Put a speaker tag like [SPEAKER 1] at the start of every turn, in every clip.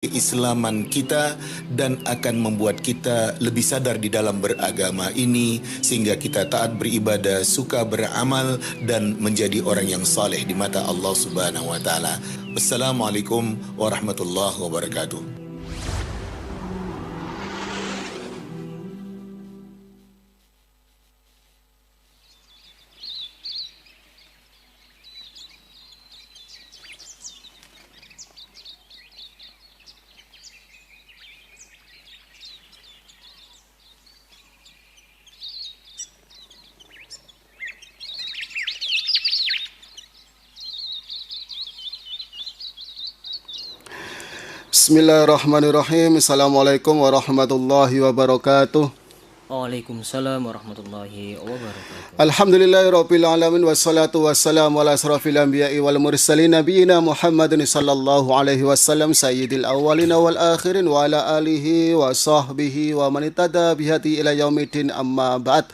[SPEAKER 1] keislaman kita dan akan membuat kita lebih sadar di dalam beragama ini sehingga kita taat beribadah, suka beramal dan menjadi orang yang saleh di mata Allah Subhanahu wa taala. Wassalamualaikum warahmatullahi wabarakatuh.
[SPEAKER 2] Bismillahirrahmanirrahim. Assalamualaikum warahmatullahi wabarakatuh.
[SPEAKER 3] Waalaikumsalam warahmatullahi wabarakatuh.
[SPEAKER 2] Alhamdulillahirabbil alamin wassalatu wassalamu ala asrafil anbiya'i wal mursalin nabiyina Muhammadin sallallahu alaihi wasallam sayyidil awwalin wal akhirin wa ala alihi wa sahbihi wa man ittaba bihadi ila yaumiddin amma ba'd.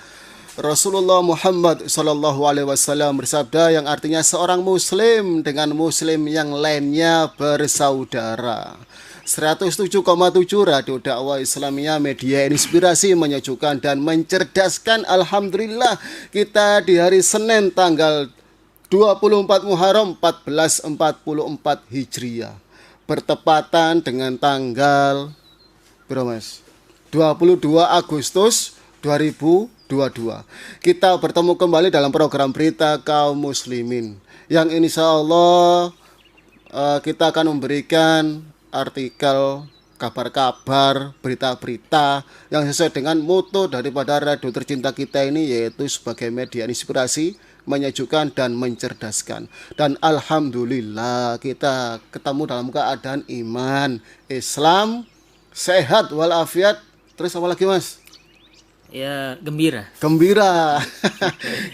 [SPEAKER 2] Rasulullah Muhammad sallallahu alaihi wasallam bersabda yang artinya seorang muslim dengan muslim yang lainnya bersaudara. 107,7 Radio Dakwah Islamiyah, media inspirasi, menyejukkan dan mencerdaskan. Alhamdulillah kita di hari Senin tanggal 24 Muharram 1444 Hijriah bertepatan dengan tanggal berapa Mas? 22 Agustus 2022. Kita bertemu kembali dalam program Berita Kaum Muslimin yang insya Allah kita akan memberikan artikel, kabar-kabar, berita-berita yang sesuai dengan moto daripada radio tercinta kita ini, yaitu sebagai media inspirasi, menyejukkan dan mencerdaskan. Dan alhamdulillah kita ketemu dalam keadaan iman, Islam, sehat walafiat. Terus apa lagi Mas?
[SPEAKER 3] Ya, gembira.
[SPEAKER 2] Gembira.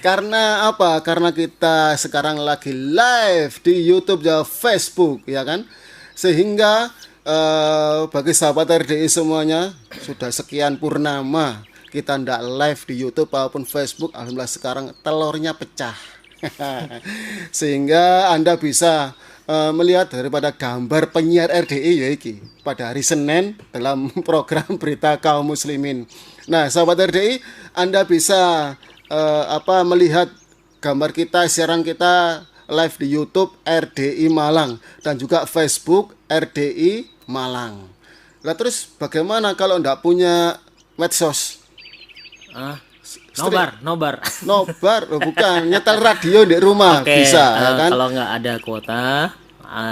[SPEAKER 2] Karena apa? Karena kita sekarang lagi live di YouTube dan Facebook, ya kan? Sehingga bagi sahabat RDI semuanya, sudah sekian purnama kita ndak live di YouTube maupun Facebook. Alhamdulillah sekarang telurnya pecah. Sehingga Anda bisa melihat daripada gambar penyiar RDI yaitu pada hari Senin dalam program Berita Kaum Muslimin. Nah, sahabat RDI, Anda bisa melihat gambar kita, siaran kita live di YouTube RDI Malang dan juga Facebook RDI Malang. Lah terus bagaimana kalau enggak punya medsos?
[SPEAKER 3] Nobar.
[SPEAKER 2] Oh, bukan, nyetel radio di rumah.
[SPEAKER 3] Oke,
[SPEAKER 2] bisa ya kan?
[SPEAKER 3] Kalau nggak ada kuota,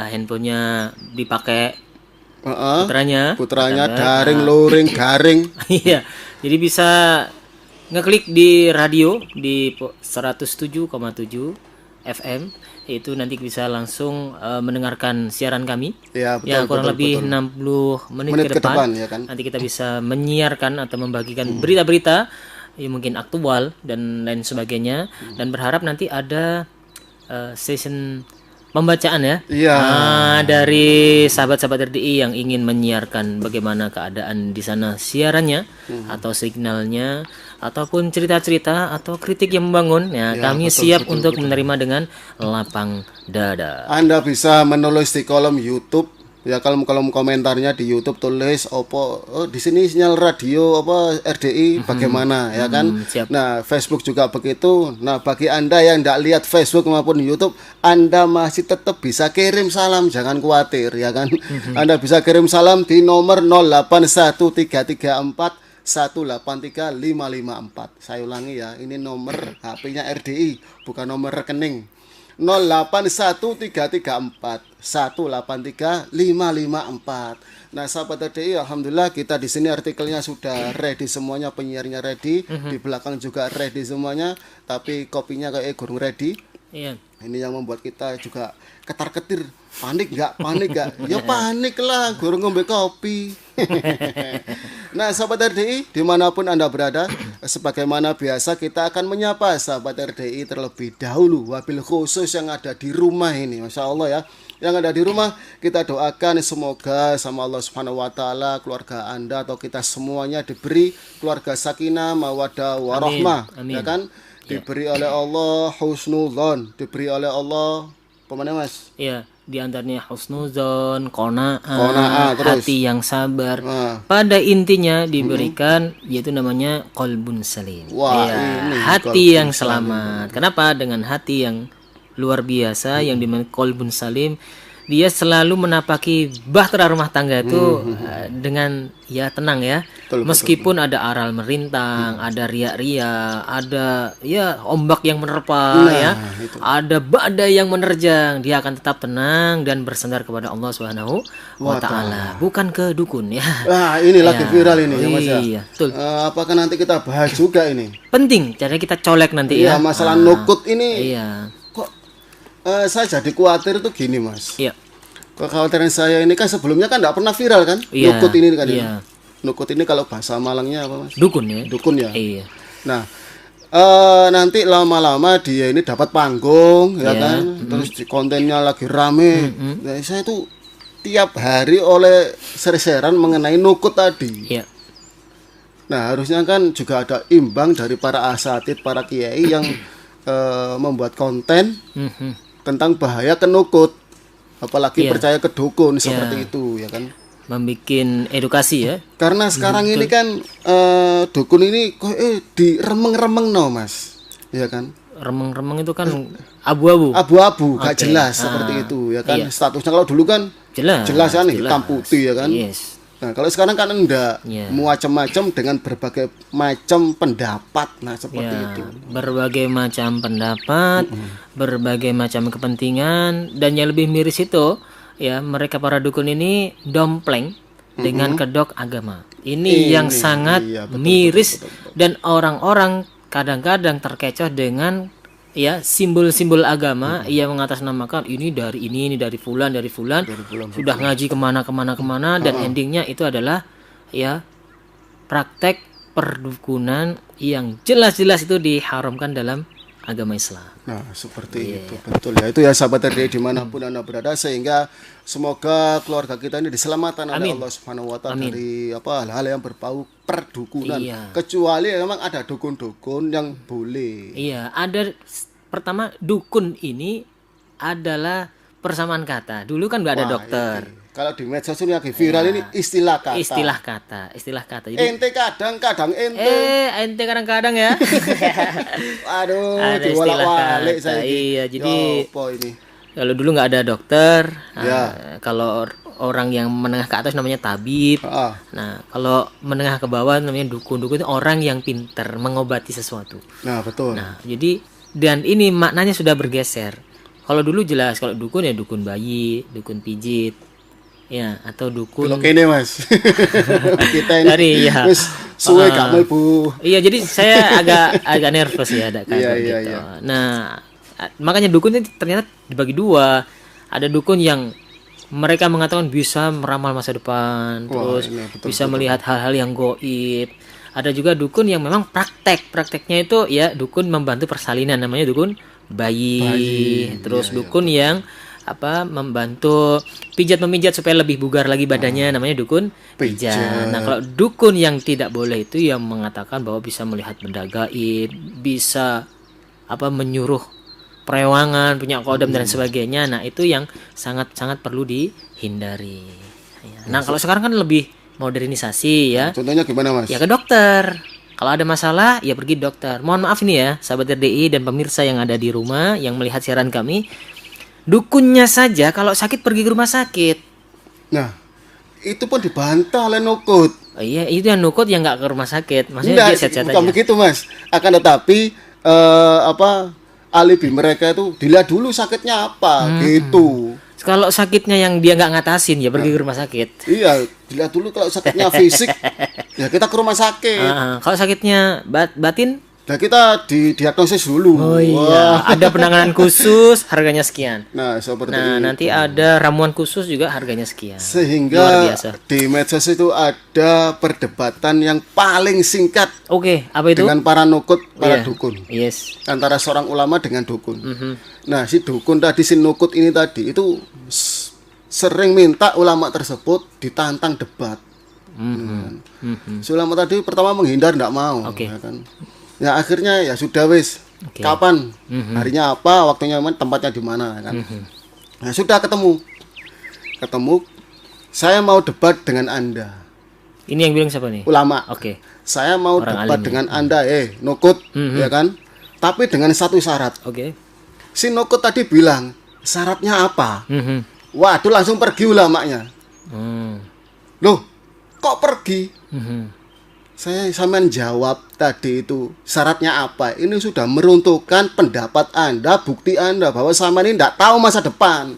[SPEAKER 3] handphonenya dipakai putranya
[SPEAKER 2] daring, luring, garing.
[SPEAKER 3] Iya, jadi bisa ngeklik di radio di 107,7 FM, itu nanti bisa langsung mendengarkan siaran kami.
[SPEAKER 2] Ya, betul,
[SPEAKER 3] yang kurang
[SPEAKER 2] betul,
[SPEAKER 3] lebih
[SPEAKER 2] betul.
[SPEAKER 3] 60 menit ke depan
[SPEAKER 2] ya kan?
[SPEAKER 3] Nanti kita bisa menyiarkan atau membagikan berita-berita mungkin aktual dan lain sebagainya. Dan berharap nanti ada session pembacaan ya.
[SPEAKER 2] Iya.
[SPEAKER 3] Dari sahabat-sahabat RDI yang ingin menyiarkan bagaimana keadaan di sana siarannya atau signalnya ataupun cerita-cerita atau kritik yang membangun ya, kami siap untuk menerima dengan lapang dada.
[SPEAKER 2] Anda bisa menulis di kolom YouTube ya, kalau kolom komentarnya di YouTube tulis di sini sinyal radio RDI bagaimana ya kan.
[SPEAKER 3] Siap.
[SPEAKER 2] Nah, Facebook juga begitu. Nah, bagi Anda yang tidak lihat Facebook maupun YouTube, Anda masih tetap bisa kirim salam, jangan khawatir ya kan. Anda bisa kirim salam di nomor 081334 183554. Saya ulangi ya, ini nomor HP-nya RDI, bukan nomor rekening. 081334 183554. Nah, sahabat RDI, alhamdulillah kita di sini artikelnya sudah ready semuanya, penyiarnya ready, di belakang juga ready semuanya, tapi kopinya kayak kurang ready.
[SPEAKER 3] Iya.
[SPEAKER 2] Ini yang membuat kita juga ketar-ketir. Panik nggak? Ya panik lah, guru ngombe kopi. Nah, sahabat RDI, dimanapun Anda berada, sebagaimana biasa kita akan menyapa sahabat RDI terlebih dahulu, wabil khusus yang ada di rumah ini, Masya Allah ya. Yang ada di rumah, kita doakan semoga sama Allah Subhanahu wa taala keluarga Anda atau kita semuanya diberi keluarga sakinah, mawaddah, warahmah, ya kan? Diberi oleh Allah husnudzon, diberi oleh Allah pemana Mas?
[SPEAKER 3] Iya, di antaranya husnuzon, qanaah,
[SPEAKER 2] Qanaah, terus?
[SPEAKER 3] hati yang sabar.
[SPEAKER 2] Ah.
[SPEAKER 3] Pada intinya diberikan yaitu namanya qalbun salim.
[SPEAKER 2] Wah,
[SPEAKER 3] Ya,
[SPEAKER 2] ini
[SPEAKER 3] hati
[SPEAKER 2] qalbun
[SPEAKER 3] yang selamat. Kenapa? Dengan hati yang luar biasa yang dimana qalbun salim, dia selalu menapaki bahtera rumah tangga itu dengan ya tenang ya. Meskipun ada aral merintang, ada riak-riak, ada ya ombak yang menerpa ya, ada badai yang menerjang, dia akan tetap tenang dan bersandar kepada Allah Subhanahu wa taala, bukan ke dukun ya.
[SPEAKER 2] Wah, ini lagi viral ini ya Mas ya.
[SPEAKER 3] Iya, betul.
[SPEAKER 2] Apakah nanti kita bahas juga ini?
[SPEAKER 3] Penting, caranya kita colek nanti
[SPEAKER 2] Ya,
[SPEAKER 3] ya.
[SPEAKER 2] masalah nukut ini
[SPEAKER 3] Iya.
[SPEAKER 2] kok saya jadi khawatir tuh gini Mas.
[SPEAKER 3] Iya.
[SPEAKER 2] Kekhawatiran saya ini kan sebelumnya kan enggak pernah viral kan?
[SPEAKER 3] Iya,
[SPEAKER 2] Nukut ini kan.
[SPEAKER 3] iya.
[SPEAKER 2] Nukut ini kalau bahasa Malangnya apa Mas?
[SPEAKER 3] Dukun ya.
[SPEAKER 2] Dukun ya.
[SPEAKER 3] Iya.
[SPEAKER 2] Nah, nanti lama-lama dia ini dapat panggung ya kan, terus di kontennya lagi rame. Nah, saya tuh tiap hari oleh ser-seran mengenai nukut tadi.
[SPEAKER 3] Iya.
[SPEAKER 2] Nah, harusnya kan juga ada imbang dari para asatid, para kiai yang membuat konten tentang bahaya kenukut, apalagi percaya ke dukun seperti itu ya kan.
[SPEAKER 3] Membikin edukasi ya.
[SPEAKER 2] Karena sekarang ini kan dukun ini kok diremeng-remeng no Mas, ya kan?
[SPEAKER 3] Remeng-remeng itu kan abu-abu.
[SPEAKER 2] Abu-abu, gak jelas seperti itu ya kan? Statusnya kalau dulu kan jelas kan hitam putih ya kan?
[SPEAKER 3] Yes.
[SPEAKER 2] Nah kalau sekarang kan enggak,
[SPEAKER 3] Iya.
[SPEAKER 2] macam-macam dengan berbagai macam pendapat, nah seperti itu.
[SPEAKER 3] Berbagai macam pendapat, berbagai macam kepentingan, dan yang lebih miris itu ya mereka para dukun ini dompleng dengan kedok agama. Ini yang sangat miris dan orang-orang kadang-kadang terkecoh dengan ya simbol-simbol agama yang mengatasnamakan ini dari fulan sudah ngaji kemana dan endingnya itu adalah ya praktek perdukunan yang jelas-jelas itu diharamkan dalam agama Islam.
[SPEAKER 2] Nah seperti itu betul ya, itu ya sahabat RDI dimanapun Anda berada, sehingga semoga keluarga kita ini diselamatkan oleh Allah Subhanahu wa taala dari hal-hal yang berbau perdukunan. Kecuali memang ada dukun-dukun yang boleh.
[SPEAKER 3] Iya, ada pertama dukun ini adalah persamaan kata. Dulu kan nggak ada dokter.
[SPEAKER 2] Kalau di medsos ini lagi viral ini istilah kata.
[SPEAKER 3] Istilah kata. Jadi,
[SPEAKER 2] ente kadang ente.
[SPEAKER 3] ente kadang-kadang ya.
[SPEAKER 2] Aduh,
[SPEAKER 3] Ada
[SPEAKER 2] diwalak-walik
[SPEAKER 3] istilah
[SPEAKER 2] saya.
[SPEAKER 3] kata. Iya, jadi
[SPEAKER 2] apa ini?
[SPEAKER 3] kalau dulu nggak ada dokter, kalau orang yang menengah ke atas namanya tabib. Nah, kalau menengah ke bawah namanya dukun. Dukun itu orang yang pintar mengobati sesuatu.
[SPEAKER 2] Nah, betul.
[SPEAKER 3] Nah, jadi dan ini maknanya sudah bergeser. Kalau dulu jelas kalau dukun ya dukun bayi, dukun pijit. Ya, atau dukun.
[SPEAKER 2] Belok ini, Mas. Kita ini
[SPEAKER 3] dari ya.
[SPEAKER 2] Wis suwe gak mlebu.
[SPEAKER 3] Iya, jadi saya agak nervous ya ada kayak gitu.
[SPEAKER 2] Iya.
[SPEAKER 3] Nah, makanya dukun ini ternyata dibagi dua. Ada dukun yang mereka mengatakan bisa meramal masa depan, terus bisa melihat hal-hal yang goib. Ada juga dukun yang memang prakteknya itu ya dukun membantu persalinan, namanya dukun bayi. Terus dukun yang membantu pijat-memijat supaya lebih bugar lagi badannya, namanya dukun pijat. Nah, kalau dukun yang tidak boleh itu yang mengatakan bahwa bisa melihat benda gaib, bisa menyuruh perewangan, punya kodam dan sebagainya. Nah, itu yang sangat-sangat perlu dihindari. Nah, kalau sekarang kan lebih modernisasi ya.
[SPEAKER 2] Contohnya gimana, Mas?
[SPEAKER 3] Ya ke dokter. Kalau ada masalah ya pergi dokter. Mohon maaf nih ya, sahabat RDI dan pemirsa yang ada di rumah yang melihat siaran kami. Dukunnya saja kalau sakit pergi ke rumah sakit.
[SPEAKER 2] Nah, itu pun dibantah oleh nukut.
[SPEAKER 3] Oh, iya, itu yang nukut yang nggak ke rumah sakit. Maksudnya dia sehat-sehat aja.
[SPEAKER 2] Bukan begitu, Mas. Akan tetapi alibi mereka itu dilihat dulu sakitnya apa gitu.
[SPEAKER 3] Kalau sakitnya yang dia nggak ngatasin ya pergi ke rumah sakit.
[SPEAKER 2] Iya, dilihat dulu kalau sakitnya fisik ya kita ke rumah sakit.
[SPEAKER 3] Kalau sakitnya batin,
[SPEAKER 2] nah kita didiagnosis dulu.
[SPEAKER 3] Oh iya, ada penanganan khusus harganya sekian.
[SPEAKER 2] Nah, seperti itu.
[SPEAKER 3] Nanti ada ramuan khusus juga harganya sekian.
[SPEAKER 2] Sehingga di medsos itu ada perdebatan yang paling singkat.
[SPEAKER 3] Oke, apa itu?
[SPEAKER 2] Dengan para nukut, para dukun.
[SPEAKER 3] Yes.
[SPEAKER 2] Antara seorang ulama dengan dukun. Nah, si dukun tadi, si nukut ini tadi itu sering minta ulama tersebut ditantang debat. Si ulama tadi pertama menghindar, enggak mau, ya kan. Ya akhirnya ya sudah wis. Kapan? Harinya apa? Waktunya tempatnya di mana kan? Nah, sudah ketemu. Saya mau debat dengan Anda.
[SPEAKER 3] Ini yang bilang siapa nih?
[SPEAKER 2] Ulama.
[SPEAKER 3] Oke.
[SPEAKER 2] Saya mau
[SPEAKER 3] Orang
[SPEAKER 2] debat
[SPEAKER 3] alim,
[SPEAKER 2] dengan Anda, Nukut, ya kan? Tapi dengan satu syarat.
[SPEAKER 3] Oke.
[SPEAKER 2] Si Nukut tadi bilang, syaratnya apa?
[SPEAKER 3] Mhm.
[SPEAKER 2] Waduh, langsung pergi ulamanya.
[SPEAKER 3] Hmm.
[SPEAKER 2] Loh, kok pergi?
[SPEAKER 3] Mhm.
[SPEAKER 2] Saya sampean jawab tadi itu syaratnya apa? Ini sudah meruntuhkan pendapat Anda, bukti Anda bahwa sampean ini tidak tahu masa depan.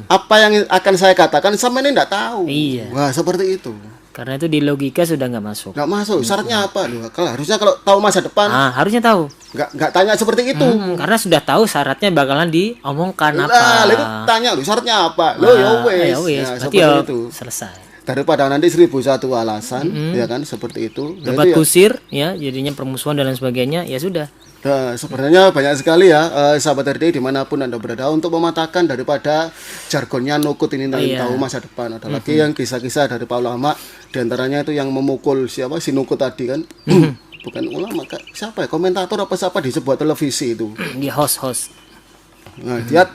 [SPEAKER 2] Apa yang akan saya katakan sampean ini tidak tahu.
[SPEAKER 3] Iya.
[SPEAKER 2] Wah, seperti itu.
[SPEAKER 3] Karena itu di logika sudah nggak masuk.
[SPEAKER 2] Nggak masuk. Syaratnya apa? Loh, harusnya kalau tahu masa depan
[SPEAKER 3] Harusnya tahu.
[SPEAKER 2] nggak tanya seperti itu.
[SPEAKER 3] Karena sudah tahu syaratnya bakalan diomongkan apa.
[SPEAKER 2] Lah, itu tanya loh syaratnya apa? Loh, ya wes.
[SPEAKER 3] Ya wes.
[SPEAKER 2] Ya,
[SPEAKER 3] Berarti
[SPEAKER 2] seperti
[SPEAKER 3] ya
[SPEAKER 2] itu.
[SPEAKER 3] selesai.
[SPEAKER 2] Daripada nanti 1001 alasan, ya kan, seperti itu. Ya,
[SPEAKER 3] Debat
[SPEAKER 2] itu ya.
[SPEAKER 3] kusir, ya, jadinya permusuhan dan lain sebagainya, ya sudah.
[SPEAKER 2] Nah, sebenarnya banyak sekali ya sahabat RDI dimanapun Anda berada untuk mematahkan daripada jargonnya Nukut ini tahu masa depan. Ada lagi yang kisah-kisah dari para ulama, diantaranya itu yang memukul siapa si Nukut tadi kan. Bukan ulama, siapa ya, komentator apa siapa di sebuah televisi itu.
[SPEAKER 3] Di host.
[SPEAKER 2] Nah, dia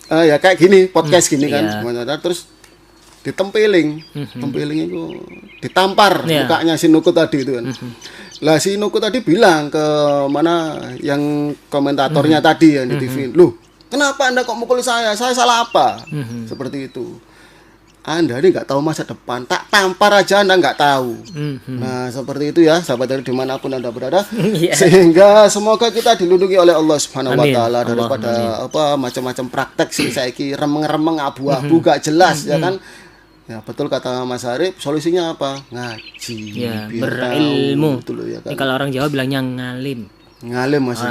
[SPEAKER 2] ya kayak gini, podcast gini kan, semuanya terus ditempeling, tempeling itu ditampar mukanya si Nukut tadi itu kan. Lah si Nukut tadi bilang ke mana yang komentatornya tadi yang di TV, "Loh, kenapa Anda kok mukul saya? Saya salah apa?" Seperti itu. Anda ini nggak tahu masa depan, tak tampar aja Anda nggak tahu. Nah, seperti itu ya, sahabat dari dimanapun Anda berada. Sehingga semoga kita dilindungi oleh Allah Subhanahu Wa Taala daripada apa macam-macam praktek sih saya kira remeng-remeng abu-abu gak jelas ya kan. Ya betul kata Mas Arif, solusinya apa? Ngaji,
[SPEAKER 3] Ya,
[SPEAKER 2] biar
[SPEAKER 3] berilmu.
[SPEAKER 2] tahu, betul ya kan.
[SPEAKER 3] Ini kalau orang Jawa bilangnya ngalim.
[SPEAKER 2] Ngalim Mas.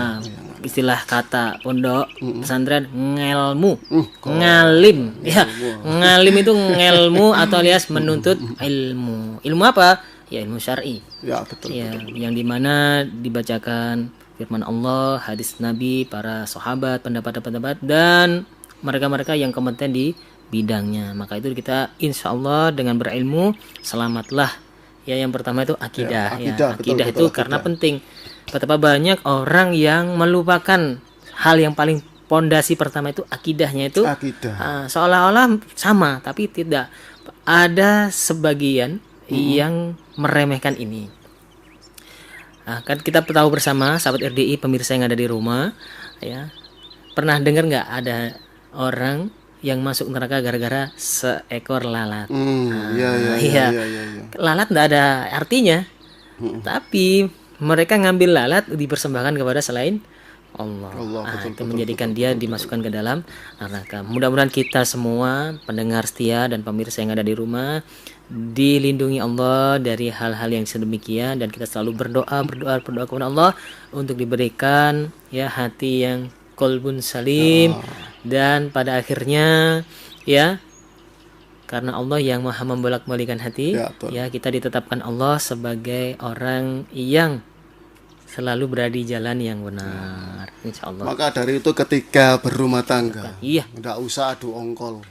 [SPEAKER 3] Istilah kata pondok pesantren ngelmu. Ngalim. Ya, ngalim itu ngelmu atau alias menuntut ilmu. Ilmu apa? Ya ilmu syar'i.
[SPEAKER 2] Ya betul.
[SPEAKER 3] Ya, yang dimana dibacakan firman Allah, hadis Nabi, para sahabat, pendapat-pendapat dan mereka-mereka yang kompeten di bidangnya. Maka itu kita insya Allah dengan berilmu selamatlah. Ya yang pertama itu akidah. Akidah itu karena penting. Betapa banyak orang yang melupakan hal yang paling pondasi pertama itu akidahnya itu. Seolah-olah sama tapi tidak. Ada sebagian yang meremehkan ini. Nah, kan kita tahu bersama sahabat RDI pemirsa yang ada di rumah ya. Pernah dengar nggak ada orang yang masuk neraka gara-gara seekor lalat? Iya. Lalat nggak ada artinya, tapi mereka ngambil lalat dipersembahkan kepada selain Allah. Itu menjadikan dia dimasukkan ke dalam neraka. Mudah-mudahan kita semua pendengar setia dan pemirsa yang ada di rumah dilindungi Allah dari hal-hal yang sedemikian dan kita selalu berdoa kepada Allah untuk diberikan ya hati yang qalbun salim. Dan pada akhirnya ya karena Allah yang maha membolak-balikan hati ya kita ditetapkan Allah sebagai orang yang selalu berada di jalan yang benar insyaallah.
[SPEAKER 2] Maka dari itu ketika berumah tangga
[SPEAKER 3] enggak
[SPEAKER 2] usah adu ongkol.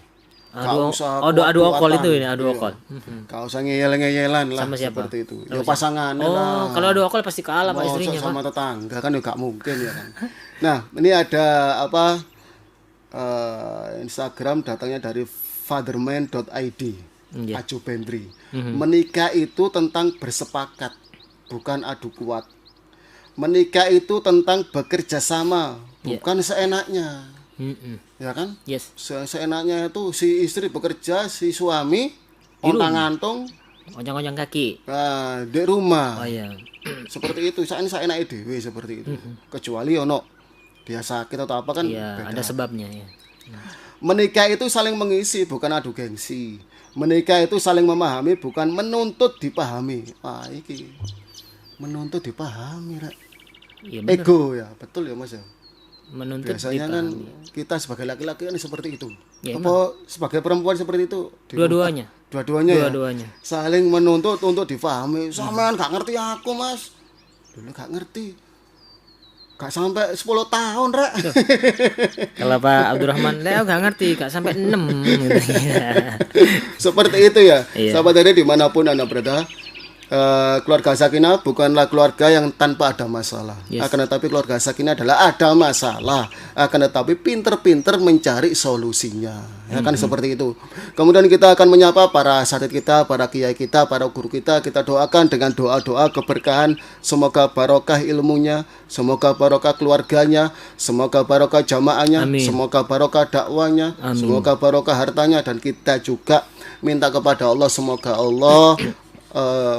[SPEAKER 3] Adu ongkol itu ini adu ongkol.
[SPEAKER 2] Enggak usah ngeyel-ngeyelan lah
[SPEAKER 3] sama siapa?
[SPEAKER 2] Seperti itu. Ya pasangan lah.
[SPEAKER 3] Kalau adu ongkol pasti kalah Pak istrinya
[SPEAKER 2] sama tetangga kan enggak mungkin ya kan. Nah, ini ada apa Instagram datangnya dari fatherman.id. Aju Bendri. Menikah itu tentang bersepakat, bukan adu kuat. Menikah itu tentang bekerja sama, bukan seenaknya. Ya kan?
[SPEAKER 3] Yes.
[SPEAKER 2] Seenaknya itu si istri bekerja, si suami ontang-antung,
[SPEAKER 3] ojang-ojang kaki.
[SPEAKER 2] Nah, di rumah.
[SPEAKER 3] Oh iya.
[SPEAKER 2] Seperti itu. Saya enaknya dewe seperti itu. Kecuali ono dia sakit atau apa kan
[SPEAKER 3] ada sebabnya ya.
[SPEAKER 2] Menikah itu saling mengisi bukan adu gengsi. Menikah itu saling memahami bukan menuntut dipahami. Wah iki menuntut dipahami ya, ego ya betul ya Mas ya.
[SPEAKER 3] Menuntut
[SPEAKER 2] biasanya
[SPEAKER 3] dipahami.
[SPEAKER 2] Kan kita sebagai laki-laki kan seperti itu
[SPEAKER 3] ya,
[SPEAKER 2] apa sebagai perempuan seperti itu
[SPEAKER 3] dua-duanya
[SPEAKER 2] ya saling menuntut untuk dipahami. Sampean gak ngerti aku Mas dulu gak ngerti gak sampai 10 tahun rek.
[SPEAKER 3] Kalau Pak Abdurrahman aku gak ngerti gak sampai 6 gitu.
[SPEAKER 2] Seperti itu ya. Sahabat dari dimanapun Anda berada keluarga sakinah bukanlah keluarga yang tanpa ada masalah. Akan tetapi keluarga sakinah adalah ada masalah, akan tetapi pinter-pinter mencari solusinya. Ya kan seperti itu. Kemudian kita akan menyapa para asatidz kita, para kiai kita, para guru kita doakan dengan doa-doa keberkahan. Semoga barokah ilmunya, semoga barokah keluarganya, semoga barokah jamaahnya, semoga barokah dakwanya, semoga barokah hartanya, dan kita juga minta kepada Allah semoga Allah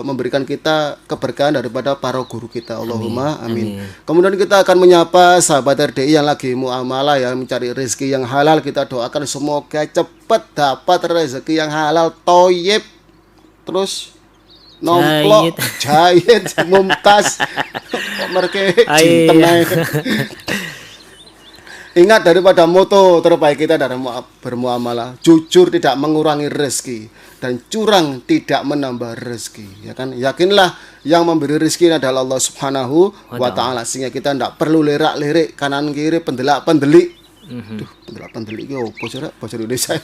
[SPEAKER 2] memberikan kita keberkahan daripada para guru kita. Allahumma amin. Kemudian kita akan menyapa sahabat RDI yang lagi muamalah, yang mencari rezeki yang halal. Kita doakan semoga cepat dapat rezeki yang halal, toyib, terus nomplok, jahit, mumtaz, mereka cinten. Ingat daripada moto terbaik kita dalam bermuamalah, jujur tidak mengurangi rezeki dan curang tidak menambah rezeki, ya kan? Yakinlah yang memberi rezeki adalah Allah Subhanahu wa taala, sehingga kita tidak perlu lirak-lirik kanan kiri, pendelak-pendelik. Pendelak-pendelik iki opo sih bahasa Indonesia?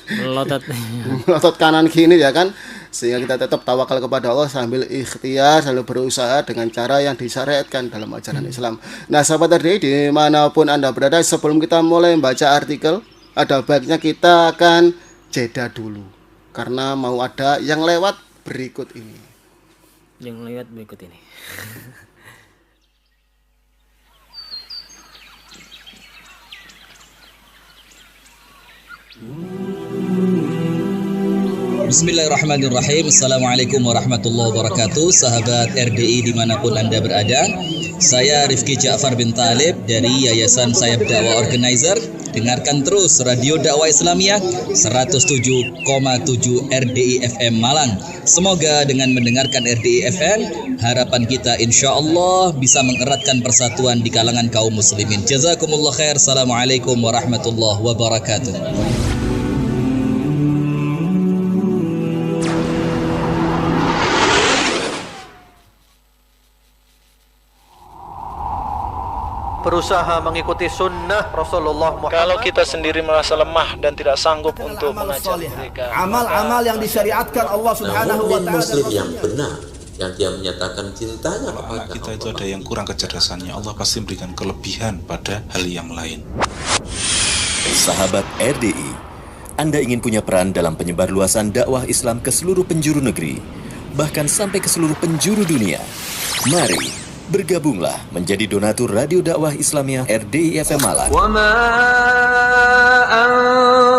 [SPEAKER 2] Melotot kanan kiri, ya kan? Sehingga kita tetap tawakal kepada Allah sambil ikhtiar, sambil berusaha dengan cara yang disyariatkan dalam ajaran Islam. Nah, sahabat RDI dimanapun Anda berada, sebelum kita mulai membaca artikel, ada baiknya kita akan jeda dulu, karena mau ada yang lewat berikut ini.
[SPEAKER 4] Bismillahirrahmanirrahim. Assalamualaikum warahmatullahi wabarakatuh. Sahabat RDI dimanapun Anda berada, saya Rifki Ja'far bin Talib dari Yayasan Sayap Dakwah Organizer. Dengarkan terus Radio Dakwah Islamiyah 107,7 RDI FM Malang. Semoga dengan mendengarkan RDI FM, harapan kita insya Allah bisa mengeratkan persatuan di kalangan kaum muslimin. Jazakumullah khair. Assalamualaikum warahmatullahi wabarakatuh.
[SPEAKER 5] Berusaha mengikuti sunnah Rasulullah Muhammad.
[SPEAKER 6] Kalau kita sendiri merasa lemah dan tidak sanggup untuk mengajar mereka,
[SPEAKER 5] amal-amal yang disyariatkan Allah Subhanahu wa taala.
[SPEAKER 7] Muslim yang benar, yang dia menyatakan cintanya kepada
[SPEAKER 8] kita itu ada yang kurang kecerdasannya, Allah pasti memberikan kelebihan pada hal yang lain.
[SPEAKER 9] Sahabat RDI, Anda ingin punya peran dalam penyebarluasan dakwah Islam ke seluruh penjuru negeri, bahkan sampai ke seluruh penjuru dunia. Mari bergabunglah menjadi donatur Radio Dakwah Islamiyah RDI FM Malang.
[SPEAKER 10] Wa ma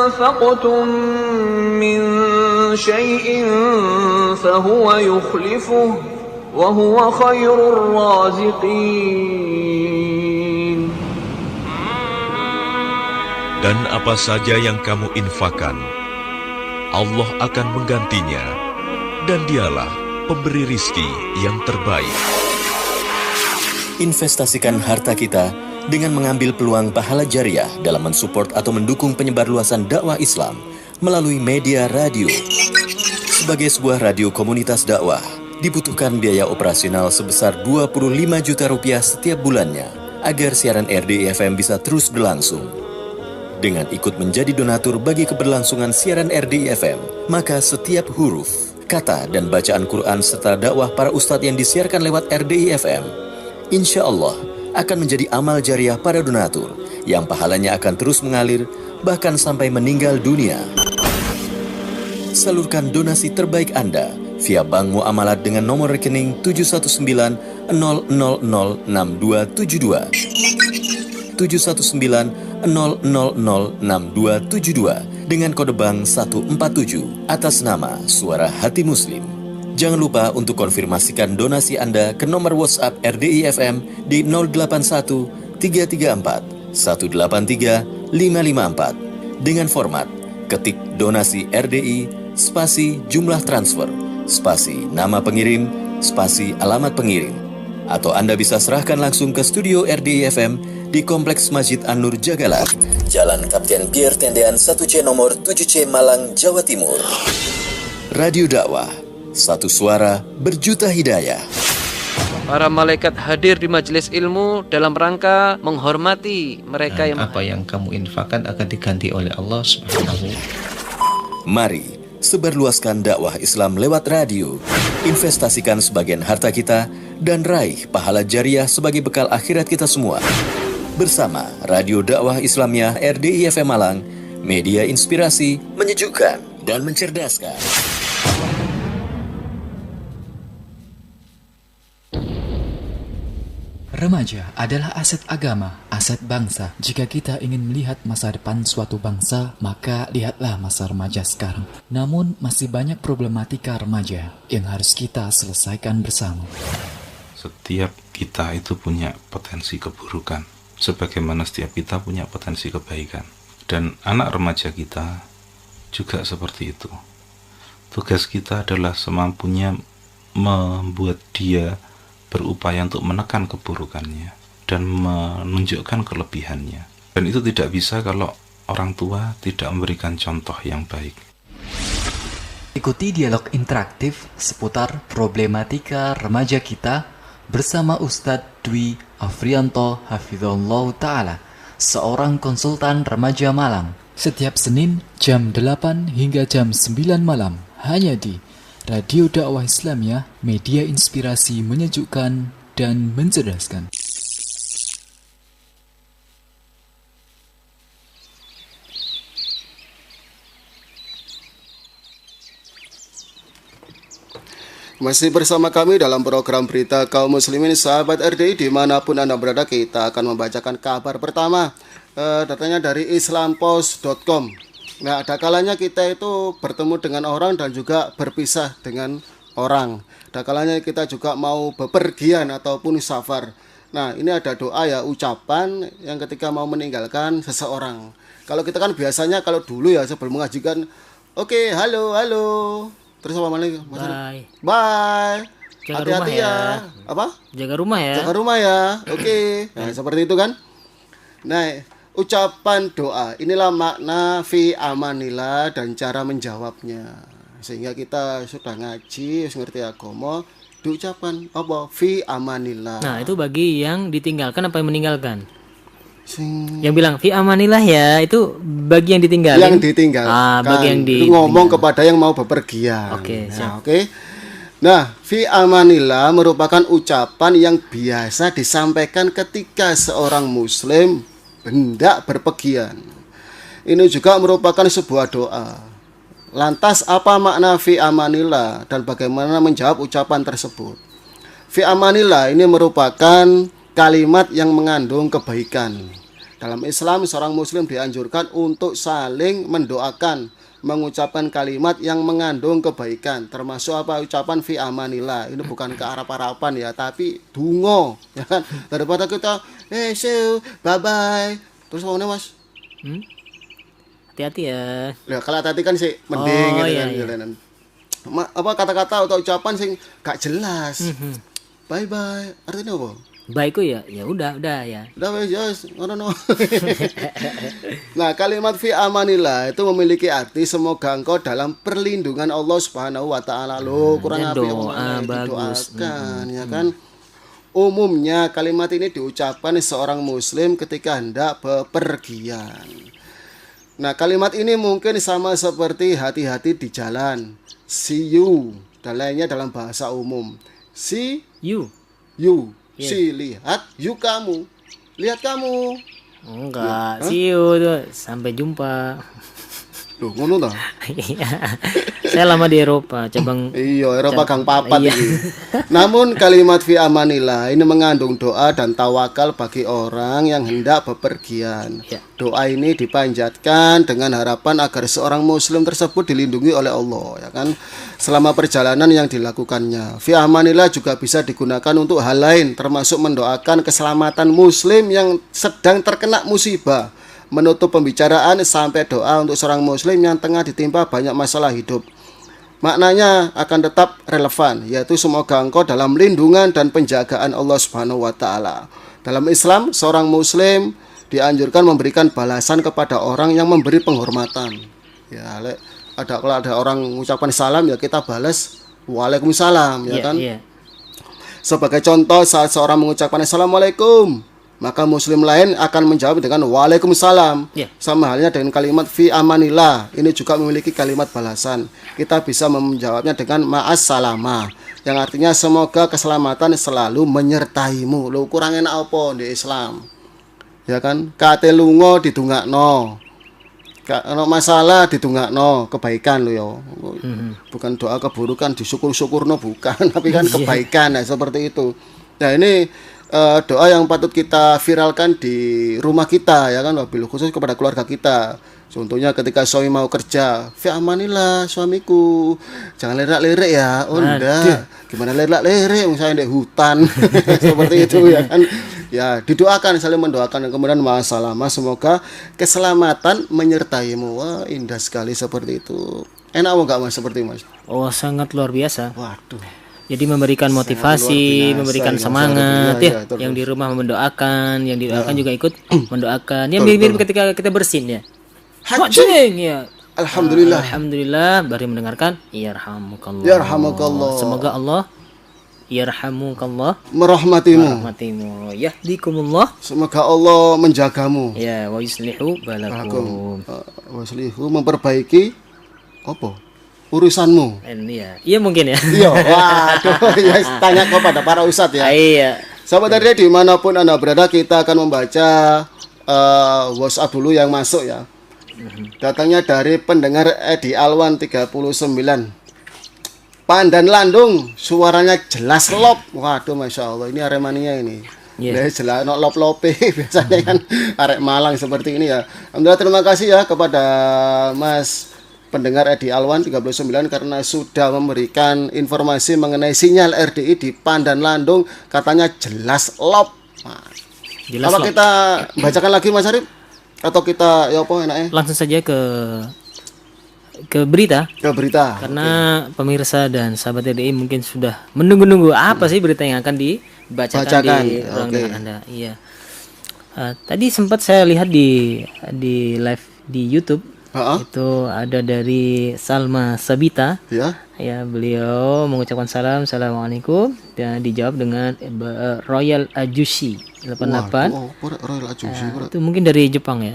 [SPEAKER 10] anfaqtum min syai'in fahuwa yukhlifuh wa huwa khairur raziqin.
[SPEAKER 11] Dan apa saja yang kamu infakkan, Allah akan menggantinya, dan dialah pemberi rizki yang terbaik.
[SPEAKER 9] Investasikan harta kita dengan mengambil peluang pahala jariah dalam mensupport atau mendukung penyebarluasan dakwah Islam melalui media radio. Sebagai sebuah radio komunitas dakwah, dibutuhkan biaya operasional sebesar 25 juta rupiah setiap bulannya agar siaran RDI FM bisa terus berlangsung. Dengan ikut menjadi donatur bagi keberlangsungan siaran RDI FM, maka setiap huruf, kata, dan bacaan Quran serta dakwah para ustadz yang disiarkan lewat RDI FM, insya Allah akan menjadi amal jariah para donatur yang pahalanya akan terus mengalir bahkan sampai meninggal dunia. Salurkan donasi terbaik Anda via Bank Muamalat dengan nomor rekening 719006272 719006272 dengan kode bank 147 atas nama Suara Hati Muslim. Jangan lupa untuk konfirmasikan donasi Anda ke nomor WhatsApp RDI FM di 081 334 183 554 dengan format ketik donasi RDI spasi jumlah transfer spasi nama pengirim spasi alamat pengirim, atau Anda bisa serahkan langsung ke studio RDI FM di Kompleks Masjid An-Nur Jagalan, Jalan Kapten Pierre Tendean 1C nomor 7C Malang, Jawa Timur. Radio Dakwah, satu suara berjuta hidayah.
[SPEAKER 12] Para malaikat hadir di majelis ilmu dalam rangka menghormati mereka yang
[SPEAKER 13] apa yang kamu infakkan akan diganti oleh Allah Subhanahu.
[SPEAKER 9] Mari Sebarluaskan dakwah Islam lewat radio. Investasikan sebagian harta kita dan raih pahala jariah sebagai bekal akhirat kita semua. Bersama Radio Dakwah Islamiyah RDI FM Malang, media inspirasi, menyejukkan, dan mencerdaskan.
[SPEAKER 13] Remaja adalah aset agama, aset bangsa. Jika kita ingin melihat masa depan suatu bangsa, maka lihatlah masa remaja sekarang. Namun, masih banyak problematika remaja yang harus kita selesaikan bersama.
[SPEAKER 8] Setiap kita itu punya potensi keburukan, sebagaimana setiap kita punya potensi kebaikan. Dan anak remaja kita juga seperti itu. Tugas kita adalah semampunya membuat dia berupaya untuk menekan keburukannya dan menunjukkan kelebihannya. Dan itu tidak bisa kalau orang tua tidak memberikan contoh yang baik.
[SPEAKER 13] Ikuti dialog interaktif seputar problematika remaja kita bersama Ustadz Dwi Afrianto Hafizullah Ta'ala, seorang konsultan remaja Malang, setiap Senin jam 8 hingga jam 9 malam, hanya di Radio Dakwah Islamiyah, media inspirasi, menyejukkan dan mencerdaskan.
[SPEAKER 2] Masih bersama kami dalam program Berita Kaum Muslimin, sahabat RDI dimanapun Anda berada. Kita akan membacakan kabar pertama, datanya dari islampost.com. Nah, ada kalanya kita itu bertemu dengan orang dan juga berpisah dengan orang. Ada kalanya kita juga mau bepergian ataupun safar. Nah, ini ada doa ya, ucapan yang ketika mau meninggalkan seseorang. Kalau kita kan biasanya kalau dulu ya sebelum mengajikan, oke, halo. Terus apa lagi?
[SPEAKER 3] Bye.
[SPEAKER 2] Bye.
[SPEAKER 3] Jaga
[SPEAKER 2] Hati-hati
[SPEAKER 3] rumah ya.
[SPEAKER 2] Apa?
[SPEAKER 3] Jaga rumah ya.
[SPEAKER 2] Jaga rumah ya. Oke. Nah, seperti itu kan. Nah, ucapan doa, inilah makna fi amanillah dan cara menjawabnya. Sehingga kita sudah ngaji, ngerti agama, diucapkan apa? Fi amanillah.
[SPEAKER 3] Nah, itu bagi yang ditinggalkan apa yang meninggalkan? Yang bilang fi amanillah ya, itu bagi yang ditinggalkan.
[SPEAKER 2] Yang ditinggalkan.
[SPEAKER 3] Bagi yang
[SPEAKER 2] itu ngomong kepada yang mau bepergian.
[SPEAKER 3] Oke,
[SPEAKER 2] nah, Nah, fi amanillah merupakan ucapan yang biasa disampaikan ketika seorang muslim hendak berpergian. Ini juga merupakan sebuah doa. Lantas apa makna fi amanillah dan bagaimana menjawab ucapan tersebut? Fi amanillah ini merupakan kalimat yang mengandung kebaikan. Dalam Islam, seorang muslim dianjurkan untuk saling mendoakan, mengucapkan kalimat yang mengandung kebaikan. Termasuk apa? Ucapan fi amanillah. Ini bukan kearap-arapan ya, tapi dungo, ya kan? Daripada kita see you, bye-bye. Terus mana Mas?
[SPEAKER 3] Hati-hati ya.
[SPEAKER 2] Ya, kalau hati-hati kan sih mending gitu
[SPEAKER 3] iya,
[SPEAKER 2] kan. Apa kata-kata atau ucapan sing gak jelas. Bye-bye. Artinya apa?
[SPEAKER 3] Baikku ya udah ya.
[SPEAKER 2] Udah wes ngono. Nah, kalimat fi amanillah itu memiliki arti semoga engkau dalam perlindungan Allah Subhanahu wa taala. Loh, kurang apa
[SPEAKER 3] bagus.
[SPEAKER 2] Doakan, ya kan? Umumnya kalimat ini diucapkan seorang muslim ketika hendak bepergian. Nah, kalimat ini mungkin sama seperti hati-hati di jalan, see you, dan lainnya dalam bahasa umum. See you. Si lihat, you kamu. Lihat kamu.
[SPEAKER 3] Enggak, see you tuh. Sampai jumpa.
[SPEAKER 2] Loh, ngono ta?
[SPEAKER 3] Saya lama di Eropa, cabang.
[SPEAKER 2] Iya, Eropa gang papat iki. Namun kalimat fi amanillah ini mengandung doa dan tawakal bagi orang yang hendak bepergian. Doa ini dipanjatkan dengan harapan agar seorang muslim tersebut dilindungi oleh Allah, ya kan? Selama perjalanan yang dilakukannya. Fi amanillah juga bisa digunakan untuk hal lain, termasuk mendoakan keselamatan muslim yang sedang terkena musibah, menutup pembicaraan sampai doa untuk seorang muslim yang tengah ditimpa banyak masalah hidup. Maknanya akan tetap relevan, yaitu semoga engkau dalam lindungan dan penjagaan Allah Subhanahu wa taala. Dalam Islam, seorang muslim dianjurkan memberikan balasan kepada orang yang memberi penghormatan. Ya, kalau ada orang mengucapkan salam ya kita balas waalaikumsalam, ya kan? Sebagai contoh, saat seorang mengucapkan assalamualaikum, maka muslim lain akan menjawab dengan waalaikumsalam. Sama halnya dengan kalimat fi amanillah, ini juga memiliki kalimat balasan. Kita bisa menjawabnya dengan ma'as salama, yang artinya semoga keselamatan selalu menyertaimu. Lho kurang enak apa di Islam? Ya kan, kate lunga didongakno. Kalau masalah didongakno kebaikan lo ya. Bukan doa keburukan disyukur-syukurno, bukan, tapi kan kebaikan, seperti itu. Nah, ini doa yang patut kita viralkan di rumah kita, ya kan, wabil khusus kepada keluarga kita. Contohnya ketika suami mau kerja, fi amanillah suamiku, jangan lerak-lerek ya. Oh enggak, gimana lerak-lerek, misalnya di hutan. Seperti itu, ya kan. Ya, didoakan, saling mendoakan, dan kemudian masalama, semoga keselamatan menyertaimu. Wah, indah sekali seperti itu. Enak apa enggak Mas seperti Mas?
[SPEAKER 3] Oh, sangat luar biasa.
[SPEAKER 2] Waduh.
[SPEAKER 3] Jadi memberikan motivasi, memberikan semangat ya. Yang di rumah mendoakan, yang didoakan juga ikut mendoakan. Yang mirip ketika kita bersin ya. Ya.
[SPEAKER 2] Alhamdulillah.
[SPEAKER 3] Alhamdulillah, bari mendengarkan yarhamukallah.
[SPEAKER 2] Yarhamukallah.
[SPEAKER 3] Semoga Allah yarhamukallah
[SPEAKER 2] merahmatimu.
[SPEAKER 3] Yahdikumullah.
[SPEAKER 2] Semoga Allah menjagamu.
[SPEAKER 3] Ya, wa yuslihu balakum.
[SPEAKER 2] Wa yuslihu, memperbaiki apa? Urusanmu.
[SPEAKER 3] Iya mungkin ya.
[SPEAKER 2] Iya, waduh, ya tanya kepada para ustadz ya.
[SPEAKER 3] Iya.
[SPEAKER 2] Sahabat RDI dimanapun Anda berada, kita akan membaca WhatsApp dulu yang masuk ya. Datangnya dari pendengar Edi Alwan 39. Pandan Landung, suaranya jelas lop. Waduh, Masya Allah, ini Aremania ini. Jelas no lop-lope biasanya kan arek Malang seperti ini ya. Alhamdulillah, terima kasih ya kepada Mas pendengar Edi Alwan 39 karena sudah memberikan informasi mengenai sinyal RDI di Pandan Landung, katanya jelas lop. Nah, apa lop. Kita bacakan lagi Mas Arif? Atau kita ya apa enaknya?
[SPEAKER 3] Langsung saja ke berita.
[SPEAKER 2] Ke berita.
[SPEAKER 3] Karena pemirsa dan sahabat RDI mungkin sudah menunggu-nunggu apa sih berita yang akan dibacakan di ruang dengar Anda. Iya. Tadi sempat saya lihat di live di YouTube. Itu ada dari Salma Sabita. Ya, beliau mengucapkan salam, assalamualaikum, dan dijawab dengan Royal Ajushi 88.
[SPEAKER 2] Royal Ajushi.
[SPEAKER 3] Itu mungkin dari Jepang ya.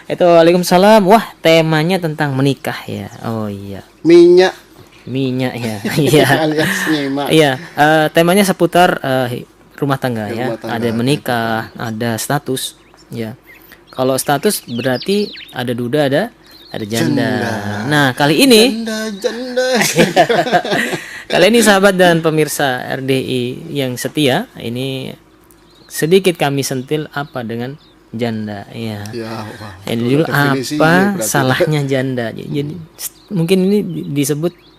[SPEAKER 3] Itu waalaikumsalam. Wah, temanya tentang menikah ya. Oh iya. Minyak ya. Iya. Iya, temanya seputar rumah tangga ya. Ada menikah, ada status ya. Kalau status berarti ada duda, ada janda. Nah, kali ini
[SPEAKER 2] janda.
[SPEAKER 3] Kali ini sahabat dan pemirsa RDI yang setia, ini sedikit kami sentil apa dengan janda ya. Ini dulu apa salahnya janda. Jadi mungkin ini disebut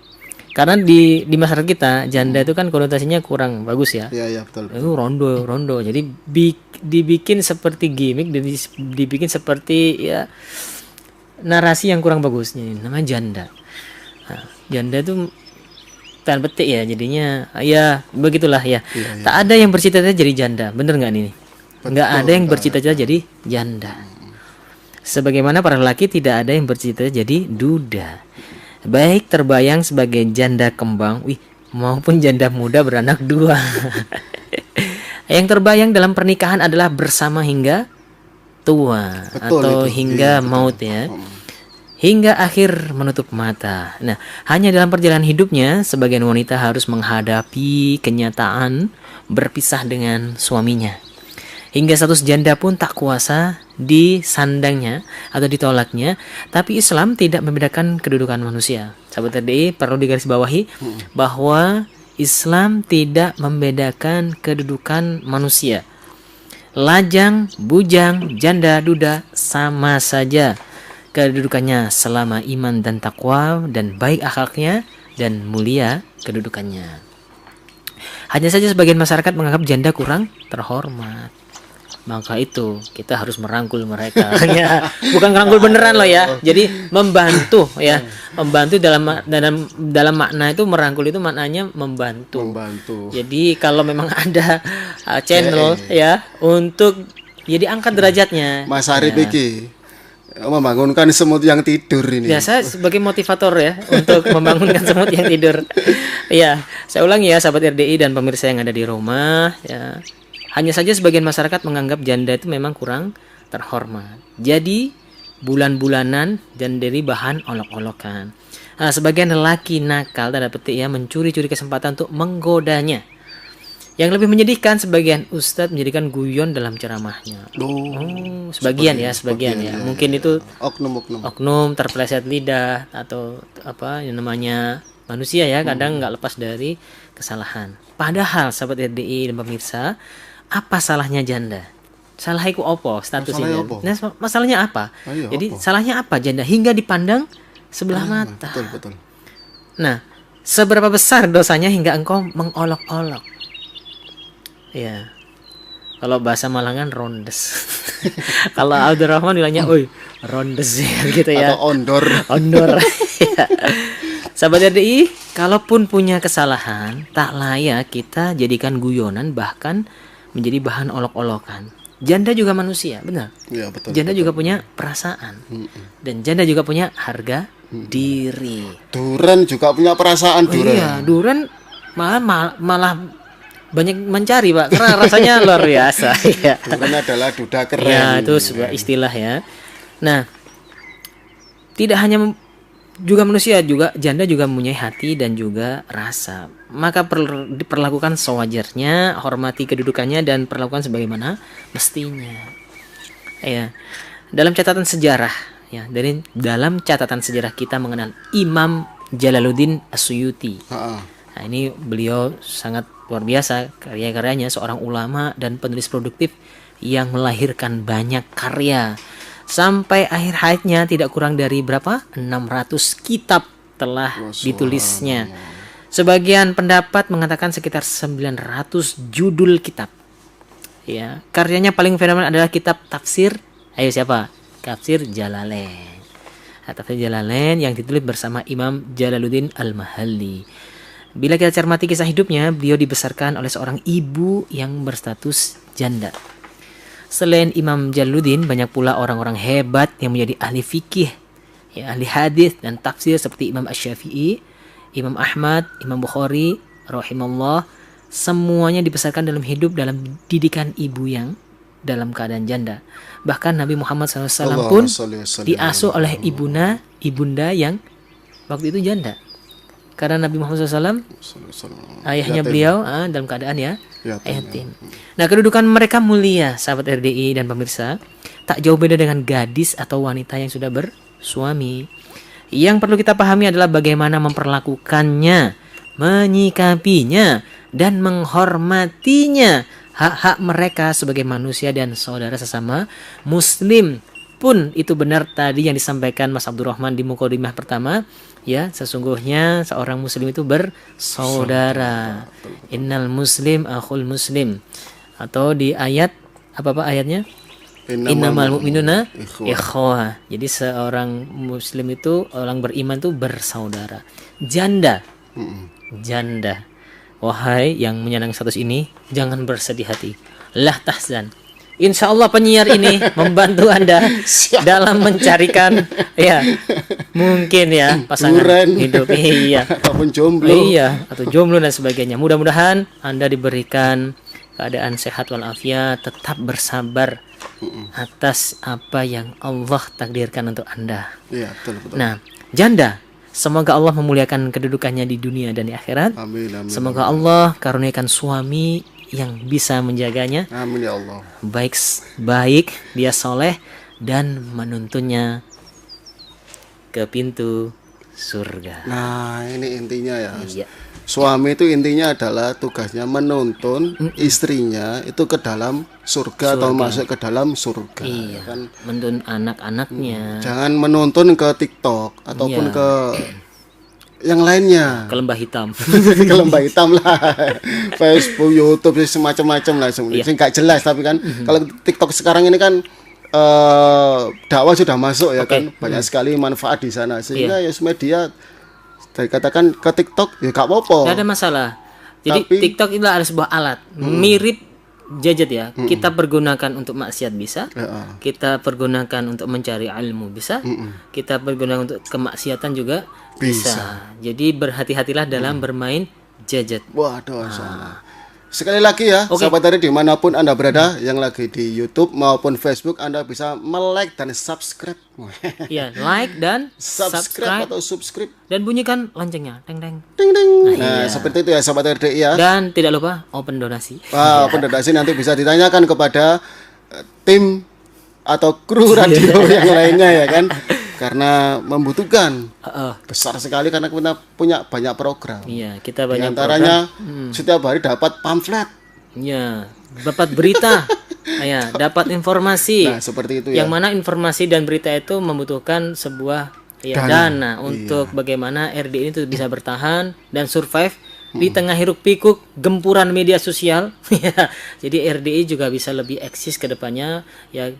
[SPEAKER 3] karena di masyarakat kita janda itu kan konotasinya kurang bagus ya.
[SPEAKER 2] Iya, betul.
[SPEAKER 3] Itu rondo. Jadi dibikin seperti gimmick, dibikin seperti ya narasi yang kurang bagusnya. Namanya janda. Nah, janda itu tanda petik ya, jadinya ya begitulah ya. Tak ada yang bercita-cita jadi janda, bener nggak ini? Nggak ada yang bercita-cita jadi janda. Sebagaimana para lelaki tidak ada yang bercita-cita jadi duda. Baik terbayang sebagai janda kembang, maupun janda muda beranak dua. Yang terbayang dalam pernikahan adalah bersama hingga tua. Atau hingga maut ya. Hingga akhir menutup mata. Nah, hanya dalam perjalanan hidupnya sebagian wanita harus menghadapi kenyataan berpisah dengan suaminya. Hingga status janda pun tak kuasa disandangnya atau ditolaknya. Tapi Islam tidak membedakan kedudukan manusia. Sahabat RDI, perlu digarisbawahi bahwa Islam tidak membedakan kedudukan manusia. Lajang, bujang, janda, duda sama saja kedudukannya selama iman dan takwa dan baik akhlaknya dan mulia kedudukannya. Hanya saja sebagian masyarakat menganggap janda kurang terhormat. Maka itu kita harus merangkul mereka ya. Bukan merangkul beneran loh ya. Jadi membantu ya. Membantu dalam makna itu merangkul itu maknanya membantu. Jadi kalau memang ada channel ya untuk jadi angkat derajatnya.
[SPEAKER 2] Mas Arif iki membangunkan semut yang tidur ini.
[SPEAKER 3] Biasa sebagai motivator ya untuk membangunkan semut yang tidur. Iya, saya ulangi ya sahabat RDI dan pemirsa yang ada di rumah ya. Hanya saja sebagian masyarakat menganggap janda itu memang kurang terhormat. Jadi bulan-bulanan dan dari bahan olok-olokan. Nah, sebagian lelaki nakal tanda petik ya mencuri-curi kesempatan untuk menggodanya. Yang lebih menyedihkan, sebagian ustadz menjadikan guyon dalam ceramahnya. Sebagian ya. Mungkin itu oknum terpeleset lidah atau apa yang namanya manusia ya, kadang nggak lepas dari kesalahan. Padahal sahabat RDI dan pemirsa, apa salahnya janda? Salah iku opo statusnya? Nah, masalahnya apa? Jadi salahnya apa janda hingga dipandang sebelah mata?
[SPEAKER 2] Betul.
[SPEAKER 3] Nah, seberapa besar dosanya hingga engkau mengolok-olok? Ya. Kalau bahasa Malangan rondes. Kalau Abdurrahman bilangnya, "Oi, rondes" gitu ya.
[SPEAKER 2] Atau ondor.
[SPEAKER 3] Ya. Sahabat RDI, kalaupun punya kesalahan, tak layak kita jadikan guyonan bahkan menjadi bahan olok-olokan. Janda juga manusia, benar.
[SPEAKER 2] Ya, betul.
[SPEAKER 3] Janda juga punya perasaan. Dan janda juga punya harga diri.
[SPEAKER 2] Duren juga punya perasaan, Duren.
[SPEAKER 3] Iya, Duren malah banyak mencari, Pak, karena rasanya luar biasa. Ya.
[SPEAKER 2] Duren adalah duda keren.
[SPEAKER 3] Ya, itu sebuah istilah ya. Nah, tidak hanya juga manusia, juga janda juga mempunyai hati dan juga rasa. Maka diperlakukan sewajarnya, hormati kedudukannya dan perlakukan sebagaimana mestinya. Ya. Dalam catatan sejarah ya, dalam catatan sejarah kita mengenal Imam Jalaluddin As-Suyuti. Nah, ini beliau sangat luar biasa karya-karyanya, seorang ulama dan penulis produktif yang melahirkan banyak karya. Sampai akhir hayatnya tidak kurang dari berapa? 600 kitab telah ditulisnya. Sebagian pendapat mengatakan sekitar 900 judul kitab. Ya, karyanya paling fenomenal adalah kitab tafsir. Ayo siapa? Tafsir Jalalain. Tafsir Jalalain yang ditulis bersama Imam Jalaluddin Al-Mahalli. Bila kita cermati kisah hidupnya, beliau dibesarkan oleh seorang ibu yang berstatus janda. Selain Imam Jalaluddin, banyak pula orang-orang hebat yang menjadi ahli fikih, ya, ahli hadis dan tafsir seperti Imam Asy-Syafi'i, Imam Ahmad, Imam Bukhari, rahimallah. Semuanya dibesarkan dalam hidup dalam didikan ibu yang dalam keadaan janda. Bahkan Nabi Muhammad SAW pun diasuh oleh ibunda yang waktu itu janda. Karena Nabi Muhammad SAW ayahnya beliau dalam keadaan yatim. Nah, kedudukan mereka mulia, sahabat RDI dan pemirsa, tak jauh beda dengan gadis atau wanita yang sudah bersuami. Yang perlu kita pahami adalah bagaimana memperlakukannya, menyikapinya, dan menghormatinya. Hak-hak mereka sebagai manusia dan saudara sesama muslim. Pun itu benar tadi yang disampaikan Mas Abdurrahman di mukadimah pertama, ya, sesungguhnya seorang muslim itu bersaudara. Innal muslim akhul muslim. Atau di ayat apa ayatnya? Innamal mu'minuna ikhwah. Jadi seorang muslim itu, orang beriman itu bersaudara. Janda. Wahai yang menyandang status ini, jangan bersedih hati. Lah tahzan. Insya Allah penyiar ini membantu Anda dalam mencarikan mungkin pasangan hidup,
[SPEAKER 2] ataupun jomblo,
[SPEAKER 3] atau jomblo dan sebagainya. Mudah-mudahan Anda diberikan keadaan sehat walafiat, tetap bersabar atas apa yang Allah takdirkan untuk Anda.
[SPEAKER 2] Iya, betul.
[SPEAKER 3] Nah, janda, semoga Allah memuliakan kedudukannya di dunia dan di akhirat.
[SPEAKER 2] Amin.
[SPEAKER 3] Semoga Allah karuniakan suami yang bisa menjaganya.
[SPEAKER 2] Amin ya Allah.
[SPEAKER 3] Baik dia soleh dan menuntunnya ke pintu surga.
[SPEAKER 2] Nah, ini intinya ya.
[SPEAKER 3] Iya.
[SPEAKER 2] Suami itu intinya adalah tugasnya menuntun istrinya itu ke dalam surga atau masuk ke dalam surga.
[SPEAKER 3] Iya. Kan menuntun anak-anaknya.
[SPEAKER 2] Jangan menuntun ke TikTok ataupun ke yang lainnya,
[SPEAKER 3] ke lembah hitam.
[SPEAKER 2] Ke lembah hitam lah. Facebook, YouTube, semacam-macam lah sebenarnya. Nggak jelas tapi kan kalau TikTok sekarang ini kan dakwah sudah masuk ya kan, banyak sekali manfaat di sana sehingga media dikatakan ke TikTok ya gak apa-apa.
[SPEAKER 3] Gak ada masalah. Jadi TikTok itu adalah sebuah alat mirip gadget ya. Kita pergunakan untuk maksiat bisa, kita pergunakan untuk mencari ilmu bisa, kita pergunakan untuk kemaksiatan juga bisa. Jadi berhati-hatilah dalam bermain gadget.
[SPEAKER 2] Waduh, salah. Sekali lagi ya,
[SPEAKER 3] Oke.
[SPEAKER 2] sahabat RDI dimanapun Anda berada, yang lagi di YouTube maupun Facebook, Anda bisa like dan subscribe.
[SPEAKER 3] Iya, like dan
[SPEAKER 2] subscribe atau subscribe
[SPEAKER 3] dan bunyikan loncengnya, teng teng.
[SPEAKER 2] Ding ding.
[SPEAKER 3] iya.
[SPEAKER 2] Nah, seperti itu ya sahabat RDI ya.
[SPEAKER 3] Dan tidak lupa open donasi.
[SPEAKER 2] Wah, open donasi nanti bisa ditanyakan kepada tim atau kru radio yang lainnya ya kan. Karena membutuhkan besar sekali karena kita punya banyak program.
[SPEAKER 3] Iya, kita
[SPEAKER 2] Di
[SPEAKER 3] banyak
[SPEAKER 2] antaranya
[SPEAKER 3] program.
[SPEAKER 2] setiap hari dapat pamflet.
[SPEAKER 3] Iya, dapat berita. Ya, dapat informasi.
[SPEAKER 2] Nah, seperti itu ya.
[SPEAKER 3] Yang mana informasi dan berita itu membutuhkan sebuah dana untuk bagaimana RDI itu bisa bertahan dan survive di tengah hiruk pikuk gempuran media sosial. Jadi RDI juga bisa lebih eksis ke depannya ya,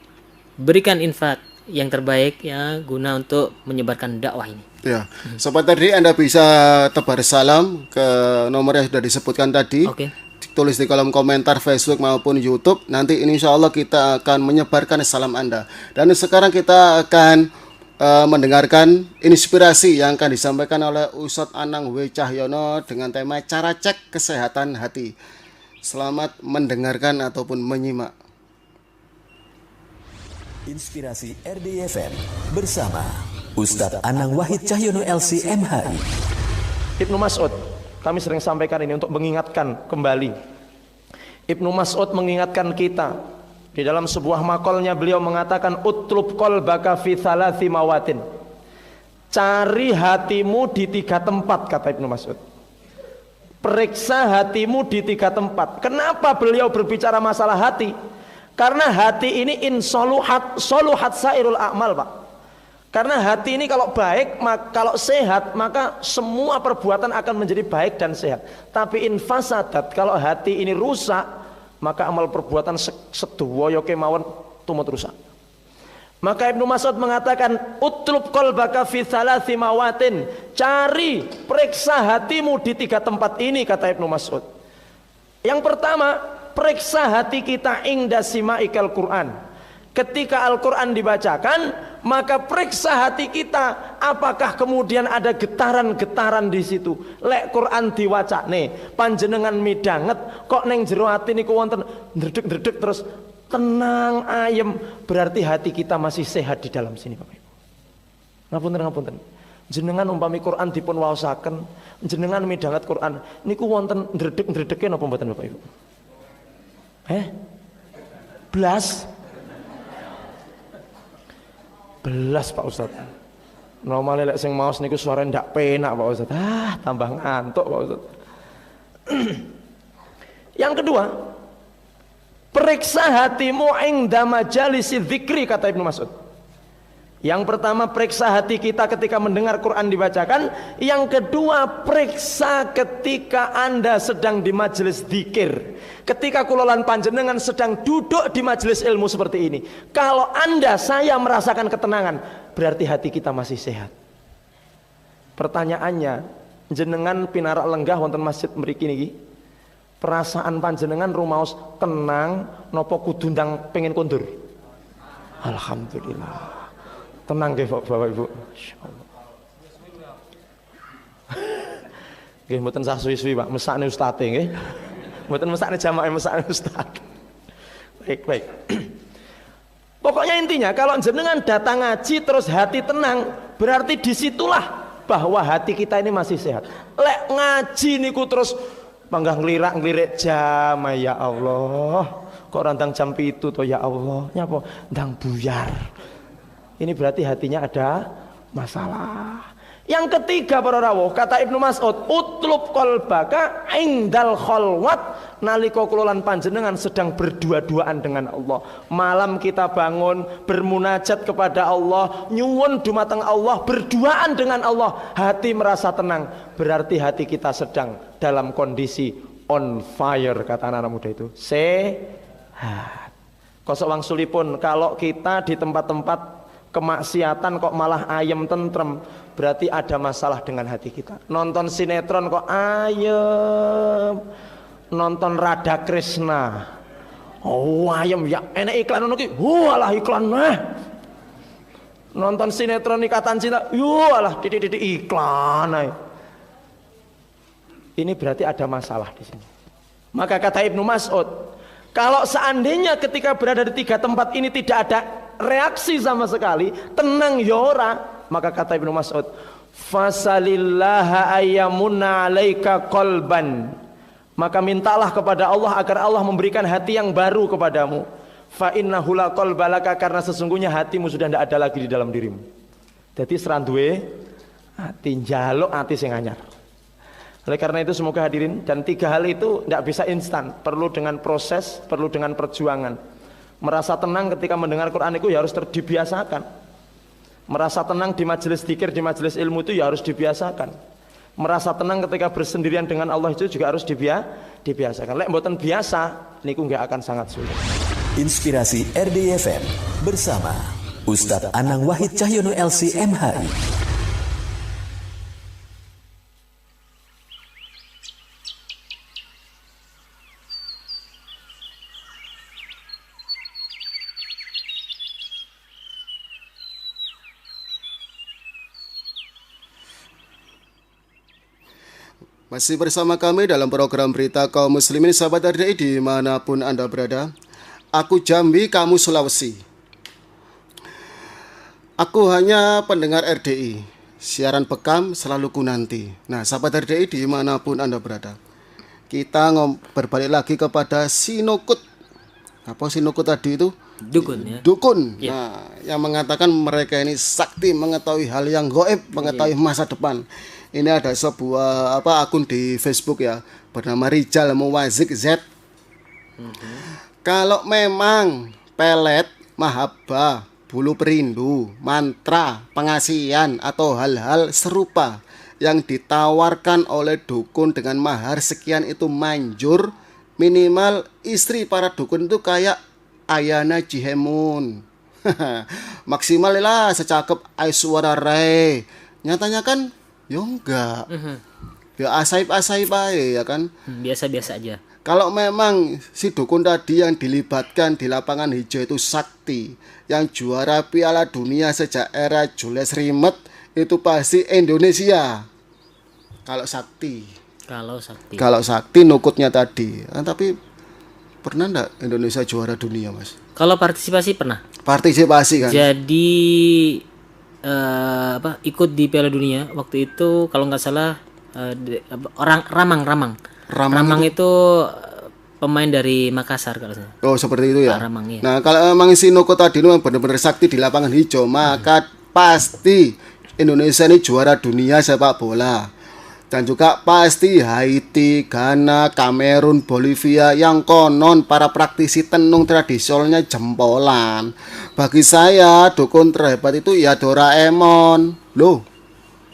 [SPEAKER 3] berikan infak yang terbaik ya guna untuk menyebarkan dakwah ini.
[SPEAKER 2] Ya, sobat RDI Anda bisa tebar salam ke nomor yang sudah disebutkan tadi.
[SPEAKER 3] Oke.
[SPEAKER 2] Tulis di kolom komentar Facebook maupun YouTube. Nanti insya Allah kita akan menyebarkan salam Anda. Dan sekarang kita akan mendengarkan inspirasi yang akan disampaikan oleh Ustadz Anang W. Cahyono dengan tema cara cek kesehatan hati. Selamat mendengarkan ataupun menyimak.
[SPEAKER 9] Inspirasi RDI FM bersama Ustadz Anang Wahid Cahyono LC MHI.
[SPEAKER 6] Ibnu Mas'ud, kami sering sampaikan ini untuk mengingatkan kembali. Ibnu Mas'ud mengingatkan kita di dalam sebuah maqalnya, beliau mengatakan utlub qalbaka fi thalathi mawatin. Cari hatimu di 3 tempat, kata Ibnu Mas'ud. Periksa hatimu di 3 tempat. Kenapa beliau berbicara masalah hati? Karena hati ini insoluhat sairul a'mal, Pak. Karena hati ini kalau baik, kalau sehat, maka semua perbuatan akan menjadi baik dan sehat. Tapi infasadat, kalau hati ini rusak, maka amal perbuatan sedoyo kemawon tumut rusak. Maka Ibnu Mas'ud mengatakan utlub qalbaka fi thalathi mawatin. Cari, periksa hatimu di 3 tempat ini, kata Ibnu Mas'ud. Yang pertama, periksa hati kita inda sima'ikal Quran. Ketika Al-Quran dibacakan, maka periksa hati kita, apakah kemudian ada getaran-getaran di situ. Lek Quran diwacane, panjenengan midanget, kok neng jero hati niku wonten ndredeg-ndredeg terus tenang ayem, berarti hati kita masih sehat di dalam sini, Bapak Ibu. Ngapunten. Jenengan umpami Quran dipun waosaken, jenengan midanget Quran niku wonten ndredeg-ndredege napa mboten, Bapak Ibu? Belas Pak Ustadz. Normalnya lek sing maos niku suaranya ndak penak Pak Ustadz. Tambah ngantuk Pak Ustadz. Yang kedua, periksa hatimu inda majalisi dzikri, kata Ibnu Mas'ud. Yang pertama, periksa hati kita ketika mendengar Quran dibacakan. Yang kedua, periksa ketika Anda sedang di majelis dzikir. Ketika kulolan panjenengan sedang duduk di majelis ilmu seperti ini. Kalau saya merasakan ketenangan, berarti hati kita masih sehat. Pertanyaannya, jenengan pinarak lenggah wonten masjid mriki niki. Perasaan panjenengan rumaos tenang nopo kudu ndang pengen kundur? Alhamdulillah. Tenang nggih Bapak Ibu. Insyaallah. Nggih mboten sah suwi-suwi Pak, mesakne ustaz nggih. Mboten mesakne jamaah, mesakne ustaz. Baik. Pokoknya intinya kalau jenengan datang ngaji terus hati tenang, berarti disitulah bahwa hati kita ini masih sehat. Lek ngaji niku terus panggah nglirak-nglirik jam, ya Allah. Kok randang jam 7 to ya Allah. Nyapa? Ndang buyar. Ini berarti hatinya ada masalah. Yang ketiga para rawuh, kata Ibnu Mas'ud, utlub qalbaka indal khalwat, nalika kula lan panjenengan sedang berdua-duaan dengan Allah. Malam kita bangun bermunajat kepada Allah, nyuwun dumateng Allah, berduaan dengan Allah, hati merasa tenang, berarti hati kita sedang dalam kondisi on fire, kata anak-anak muda itu. Sehat. Kosok wangsulipun, kalau kita di tempat-tempat kemaksiatan kok malah ayem tentrem, berarti ada masalah dengan hati kita. Nonton sinetron kok ayem, nonton Radha Krishna ayem ya enak iklan ngono ki, walah iklan nonton sinetron Ikatan Cinta, walah titik-titik iklan. Ini berarti ada masalah di sini. Maka kata Ibnu Mas'ud, kalau seandainya ketika berada di 3 tempat ini tidak ada reaksi sama sekali, tenang ya ora, maka kata Ibnu Mas'ud, fasalillaha ayyamunna alaika qalban, maka mintalah kepada Allah agar Allah memberikan hati yang baru kepadamu. Fa innahu la qalba laka, karena sesungguhnya hatimu sudah tidak ada lagi di dalam dirimu. Jadi seranduwe hati njaluk hati sing anyar. Oleh karena itu semoga hadirin, dan 3 hal itu tidak bisa instan, perlu dengan proses, perlu dengan perjuangan. Merasa tenang ketika mendengar Quran itu ya harus dibiasakan. Merasa tenang di majelis dzikir, di majelis ilmu itu ya harus dibiasakan. Merasa tenang ketika bersendirian dengan Allah itu juga harus dibiasakan. Lek mboten biasa niku nggak akan sangat sulit.
[SPEAKER 9] Inspirasi RDI FM bersama Ustadz Anang Wahid Cahyono LC MHI.
[SPEAKER 2] Masih bersama kami dalam program Berita Kaum Muslimin, sahabat RDI dimanapun Anda berada. Aku Jambi, kamu Sulawesi. Aku hanya pendengar RDI, siaran bekam selalu ku nanti. Nah, sahabat RDI dimanapun Anda berada, kita berbalik lagi kepada sinukut. Apa sinukut tadi itu?
[SPEAKER 3] Dukun ya.
[SPEAKER 2] Dukun.
[SPEAKER 3] Ya.
[SPEAKER 2] Nah, yang mengatakan mereka ini sakti, mengetahui hal yang gaib, mengetahui masa depan. Ini ada sebuah akun di Facebook ya, bernama Rijal Muwazik Z. Kalau memang pelet, mahabbah, bulu perindu, mantra, pengasihan atau hal-hal serupa yang ditawarkan oleh dukun dengan mahar sekian itu manjur, minimal istri para dukun itu kayak Ayana Jihemun. Maksimal lah secakep Aishwarya Rai. Nyatanya kan ya enggak. Ya asaib-asaib aja ya kan.
[SPEAKER 3] Biasa-biasa aja.
[SPEAKER 2] Kalau memang si dukun tadi yang dilibatkan di lapangan hijau itu sakti, yang juara Piala Dunia sejak era Jules Rimet, itu pasti Indonesia. Kalau sakti. Kalau sakti nukutnya tadi. Tapi pernah enggak Indonesia juara dunia, Mas?
[SPEAKER 3] Kalau partisipasi pernah.
[SPEAKER 2] Partisipasi kan.
[SPEAKER 3] Jadi ikut di Piala Dunia waktu itu kalau nggak salah orang Ramang itu pemain dari Makassar kalau saya.
[SPEAKER 2] Oh, seperti itu ya.
[SPEAKER 3] Ramang, iya.
[SPEAKER 2] Nah, kalau memang si Noko tadi itu benar-benar sakti di lapangan hijau, maka pasti Indonesia ini juara dunia sepak bola. Dan juga pasti Haiti, Ghana, Kamerun, Bolivia yang konon para praktisi tenung tradisionalnya jempolan. Bagi saya dukun terhebat itu ya Doraemon. Loh,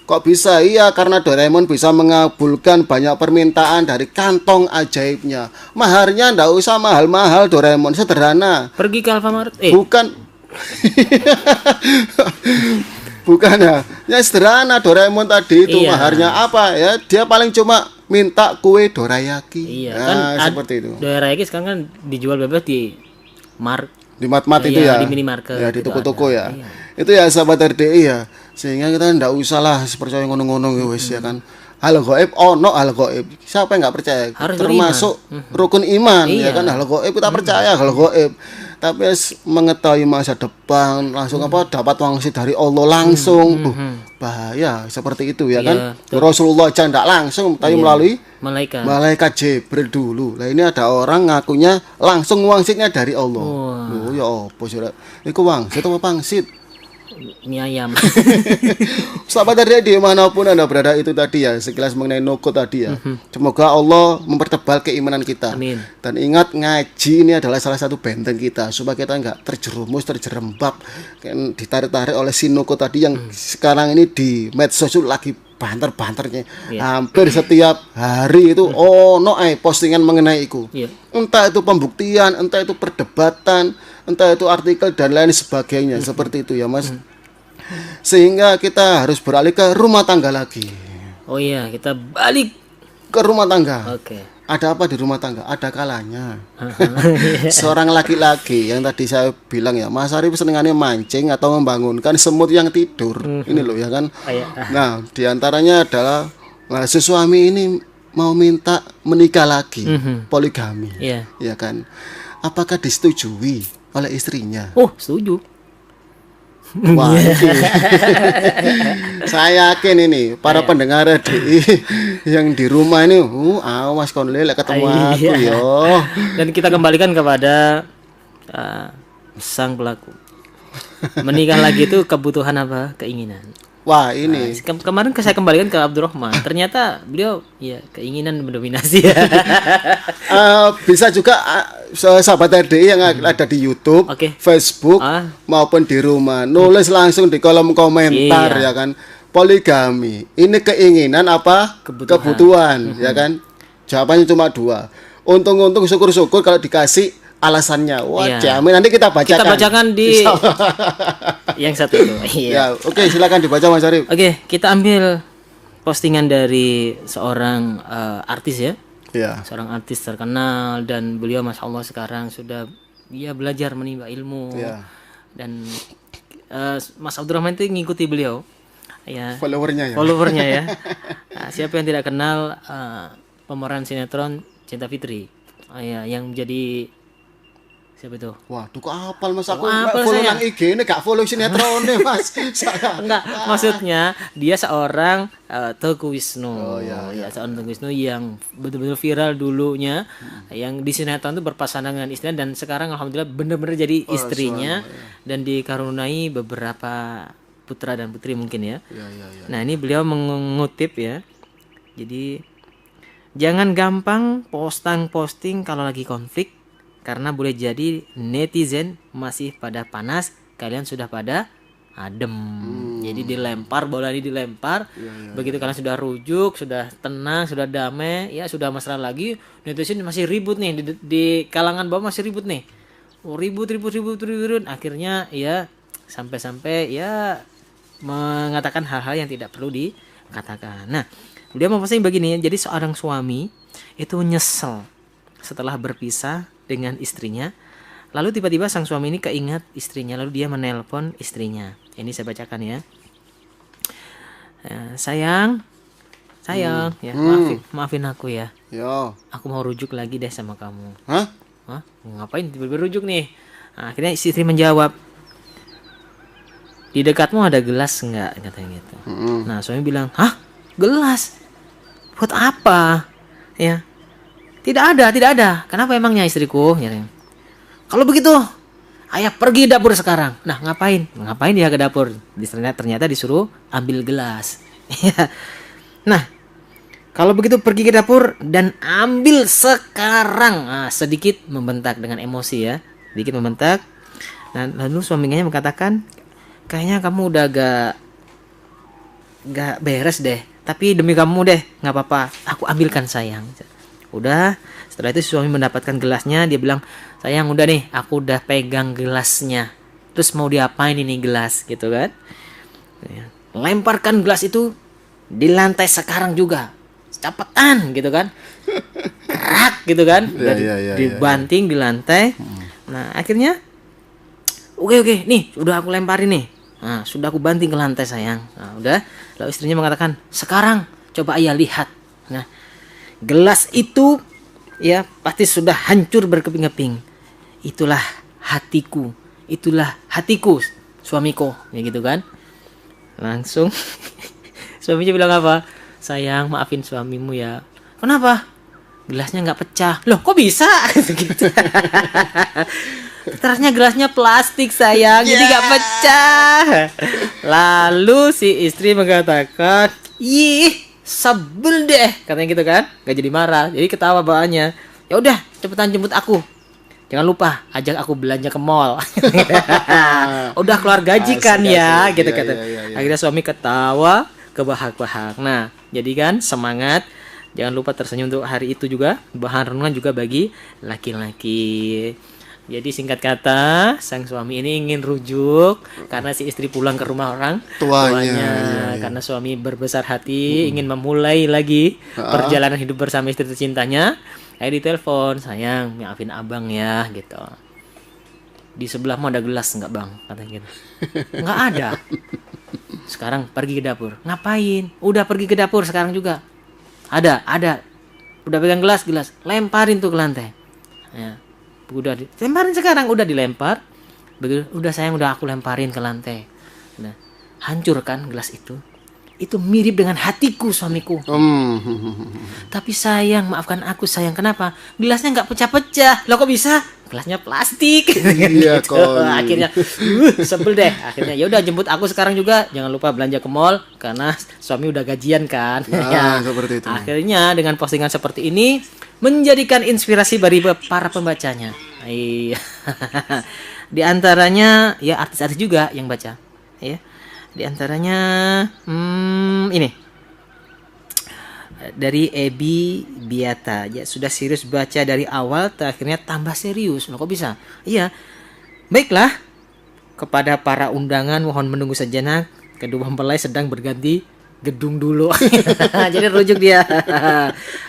[SPEAKER 2] kok bisa? Iya, karena Doraemon bisa mengabulkan banyak permintaan dari kantong ajaibnya. Maharnya ndak usah mahal-mahal, Doraemon sederhana.
[SPEAKER 3] Pergi ke Alfamart.
[SPEAKER 2] Bukan. Bukan ya. Ya sederhana Doraemon tadi itu. Iya. Maharnya apa ya? Dia paling cuma minta kue dorayaki.
[SPEAKER 3] Iya,
[SPEAKER 2] nah,
[SPEAKER 3] kan
[SPEAKER 2] seperti itu.
[SPEAKER 3] Dorayaki sekarang kan dijual bebas di
[SPEAKER 2] di mat-mat itu ya.
[SPEAKER 3] Di minimarket.
[SPEAKER 2] Ya, di toko-toko ya. Iya. Itu ya sahabat RDI ya. Sehingga kita ndak usah lah percaya ngono-ngono wis ya kan. Hal gaib hal gaib. Siapa yang enggak percaya?
[SPEAKER 3] Harus
[SPEAKER 2] termasuk rukun iman ya kan. Hal gaib kita percaya hal gaib. Tapi mengetahui masa depan langsung dapat wangsit dari Allah langsung. Bahaya seperti itu ya kan. Rasulullah aja enggak langsung tapi melalui malaikat Jibril dulu. Nah, ini ada orang ngakunya langsung wangsitnya dari Allah. Oh ya apa sih? Iku wangsit apa pangsit?
[SPEAKER 3] Mie ayam.
[SPEAKER 2] Sahabat RDI dimanapun Anda berada, itu tadi ya sekilas mengenai nukut tadi ya. Semoga Allah mempertebal keimanan kita.
[SPEAKER 3] Amin.
[SPEAKER 2] Dan ingat, ngaji ini adalah salah satu benteng kita supaya kita enggak terjerumus, terjerembab, ditarik-tarik oleh si nukut tadi yang sekarang ini di medsos lagi banter-banternya. Hampir setiap hari itu postingan mengenai itu. Entah itu pembuktian, entah itu perdebatan, entah itu artikel dan lain sebagainya. Seperti itu ya Mas. Sehingga kita harus beralih ke rumah tangga lagi.
[SPEAKER 3] Oh iya, kita balik
[SPEAKER 2] ke rumah tangga.
[SPEAKER 3] Oke.
[SPEAKER 2] Ada apa di rumah tangga? Ada kalanya seorang laki-laki yang tadi saya bilang ya, Mas Arif senengannya mancing atau membangunkan semut yang tidur. Ini loh ya kan. Nah, diantaranya adalah si suami ini mau minta menikah lagi, poligami,
[SPEAKER 3] Iya.
[SPEAKER 2] ya kan? Apakah disetujui oleh istrinya?
[SPEAKER 3] Oh, setuju.
[SPEAKER 2] Wah, saya yakin ini para pendengar RDI yang di rumah ini, awas kon lek ketemu aku yo.
[SPEAKER 3] Dan kita kembalikan kepada sang pelaku. Menikah lagi itu kebutuhan apa? Keinginan.
[SPEAKER 2] Wah, ini
[SPEAKER 3] Kemarin saya kembalikan ke Abdurrahman. Ternyata beliau ya keinginan mendominasi ya.
[SPEAKER 2] Bisa juga sahabat RDI yang ada di YouTube, Facebook maupun di rumah nulis langsung di kolom komentar ya kan. Poligami ini keinginan apa kebutuhan ya kan. Jawabannya cuma 2. Untung-untung syukur-syukur kalau dikasih alasannya. Wah, jamin nanti kita bacakan.
[SPEAKER 3] Kita bacakan di yang satu itu.
[SPEAKER 2] Ya, oke, silakan dibaca Mas Arif.
[SPEAKER 3] Oke, kita ambil postingan dari seorang artis ya.
[SPEAKER 2] Ya.
[SPEAKER 3] Seorang artis terkenal dan beliau Masya Allah sekarang sudah belajar menimba ilmu.
[SPEAKER 2] Ya.
[SPEAKER 3] Dan Mas Abdurrahman itu ngikuti beliau. Ya.
[SPEAKER 2] Followernya
[SPEAKER 3] ya. Nah, siapa yang tidak kenal pemeran sinetron Cinta Fitri? Yang menjadi siapa itu?
[SPEAKER 2] Wah, tuh kok apal Mas, aku follow nang IG ini gak follow sinetron nih Mas.
[SPEAKER 3] Enggak, maksudnya dia seorang Teguh Wisnu. Seorang Teguh Wisnu yang betul-betul viral dulunya, yang di sinetron itu berpasangan dengan istrinya dan sekarang alhamdulillah benar-benar jadi istrinya dan dikaruniai beberapa putra dan putri mungkin ya. Nah, ini beliau mengutip ya. Jadi jangan gampang posting kalau lagi konflik. Karena boleh jadi netizen masih pada panas, kalian sudah pada adem. Jadi dilempar, bola ini dilempar. Begitu kalian sudah rujuk, sudah tenang, sudah damai, ya sudah mesra lagi, netizen masih ribut nih di kalangan bawah masih ribut nih. Ribut. Akhirnya ya sampai-sampai ya mengatakan hal-hal yang tidak perlu dikatakan. Nah, dia memposting begini, jadi seorang suami itu nyesel setelah berpisah dengan istrinya, lalu tiba-tiba sang suami ini keingat istrinya, lalu dia menelpon istrinya. Ini saya bacakan ya. Sayang, ya maafin aku ya. Aku mau rujuk lagi deh sama kamu. Hah? Ngapain tiba-tiba rujuk nih? Nah, akhirnya istri menjawab, di dekatmu ada gelas enggak? Katanya gitu. Nah, suami bilang, hah? Gelas? Buat apa? Ya. Tidak ada. Kenapa emangnya istriku? Kalau begitu, ayah pergi dapur sekarang. Nah, ngapain dia ke dapur? Ternyata disuruh ambil gelas. Nah, kalau begitu pergi ke dapur dan ambil sekarang. Sedikit membentak dengan emosi ya. Sedikit membentak. Nah, lalu suaminya mengatakan, kayaknya kamu udah gak beres deh. Tapi demi kamu deh, nggak apa-apa. Aku ambilkan sayang. Udah, setelah itu suami mendapatkan gelasnya, dia bilang, sayang udah nih, aku udah pegang gelasnya. Terus mau diapain ini gelas, gitu kan? Lemparkan gelas itu di lantai sekarang juga, cepetan, gitu kan? Kerak, gitu kan? Dibanting di lantai. Nah, akhirnya, oke, nih, udah aku lemparin nih. Nah, sudah aku banting ke lantai sayang. Nah, udah, lalu istrinya mengatakan, sekarang coba ayah lihat. Nah, gelas itu ya pasti sudah hancur berkeping-keping. Itulah hatiku, suamiku, ya gitu kan. Langsung suaminya bilang apa? Sayang, maafin suamimu ya. Kenapa? Gelasnya nggak pecah. Loh, kok bisa? Gitu. Terusnya gelasnya plastik sayang, jadi nggak pecah. Lalu si istri mengatakan, ih, sebel deh, katanya gitu kan, gak jadi marah, jadi ketawa bawaannya. Ya udah, cepetan jemput aku, jangan lupa ajak aku belanja ke mall. Udah keluar gaji kan ya, gitu kata. Akhirnya suami ketawa, kebahak-bahak. Nah, jadi kan semangat, jangan lupa tersenyum untuk hari itu juga. Bahan renungan juga bagi laki-laki. Jadi singkat kata, sang suami ini ingin rujuk karena si istri pulang ke rumah orang tuanya. Karena suami berbesar hati ingin memulai lagi perjalanan hidup bersama istri tercintanya. Akhirnya ditelepon, sayang, maafin abang ya, gitu. Di sebelahmu ada gelas enggak bang? Katanya gitu. Enggak ada. Sekarang pergi ke dapur. Ngapain? Udah pergi ke dapur sekarang juga. Ada. udah pegang gelas, lemparin tuh ke lantai. Ya, udah lemparin sekarang, udah dilempar. Begitu, udah sayang, udah aku lemparin ke lantai. Nah, hancurkan gelas itu. Itu mirip dengan hatiku suamiku. Tapi sayang, maafkan aku sayang. Kenapa? Gelasnya nggak pecah-pecah. Loh kok bisa? Gelasnya plastik.
[SPEAKER 2] Iya
[SPEAKER 3] gitu.
[SPEAKER 2] kok.
[SPEAKER 3] Akhirnya sebel deh. Akhirnya ya udah jemput aku sekarang juga. Jangan lupa belanja ke mall karena suami udah gajian kan.
[SPEAKER 2] Ya, seperti itu.
[SPEAKER 3] Akhirnya dengan postingan seperti ini menjadikan inspirasi bagi para pembacanya. Iya. Di antaranya ya artis-artis juga yang baca. Ya. Di antaranya ini dari Ebi Biata, ya sudah serius baca dari awal, akhirnya tambah serius. Loh, kok bisa? Iya, baiklah. Kepada para undangan mohon menunggu sejenak. Kedua mempelai sedang berganti gedung dulu. Jadi rujuk dia.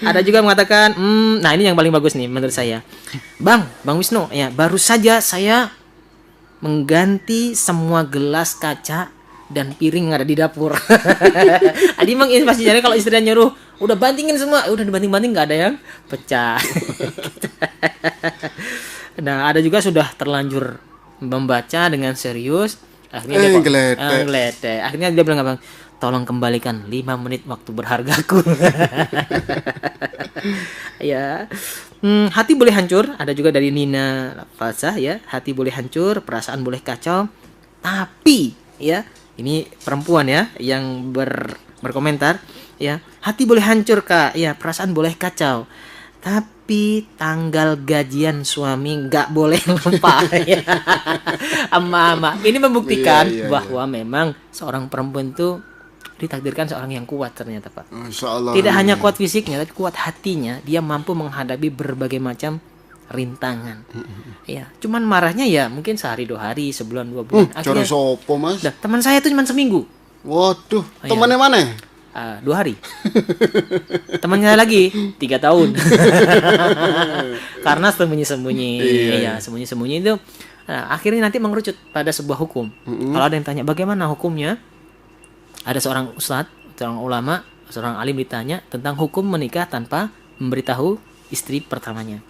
[SPEAKER 3] Ada juga mengatakan, nah ini yang paling bagus nih menurut saya. Bang Wisnu, ya baru saja saya mengganti semua gelas kaca dan piring yang ada di dapur. Adi menginspirasi, jadi kalau istrinya nyuruh udah bantingin semua, udah dibanting-banting nggak ada yang pecah. Nah ada juga sudah terlanjur membaca dengan serius, akhirnya dia ngeledek. Akhirnya dia bilang, Bang, tolong kembalikan 5 menit waktu berhargaku. Ya, hati boleh hancur. Ada juga dari Nina Fasah, ya, hati boleh hancur, perasaan boleh kacau, tapi ya ini perempuan ya yang berkomentar, ya, hati boleh hancur Kak, ya, perasaan boleh kacau, tapi tanggal gajian suami nggak boleh lupa. Ya. Ama ini membuktikan bahwa memang seorang perempuan itu ditakdirkan seorang yang kuat ternyata, Pak. Tidak hanya kuat fisiknya, tapi kuat hatinya. Dia mampu menghadapi berbagai macam rintangan. Ya, cuman marahnya ya mungkin sehari 2 hari, sebulan 2 bulan.
[SPEAKER 2] Akhirnya sopo, Mas?
[SPEAKER 3] Teman saya itu cuma seminggu.
[SPEAKER 2] Waduh, temannya mana?
[SPEAKER 3] 2 hari. Temannya lagi 3 tahun. Karena sembunyi-sembunyi. Iya, sembunyi-sembunyi itu. Nah, akhirnya nanti mengerucut pada sebuah hukum. Kalau ada yang tanya bagaimana hukumnya, ada seorang ustadz, seorang ulama, seorang alim ditanya tentang hukum menikah tanpa memberitahu istri pertamanya.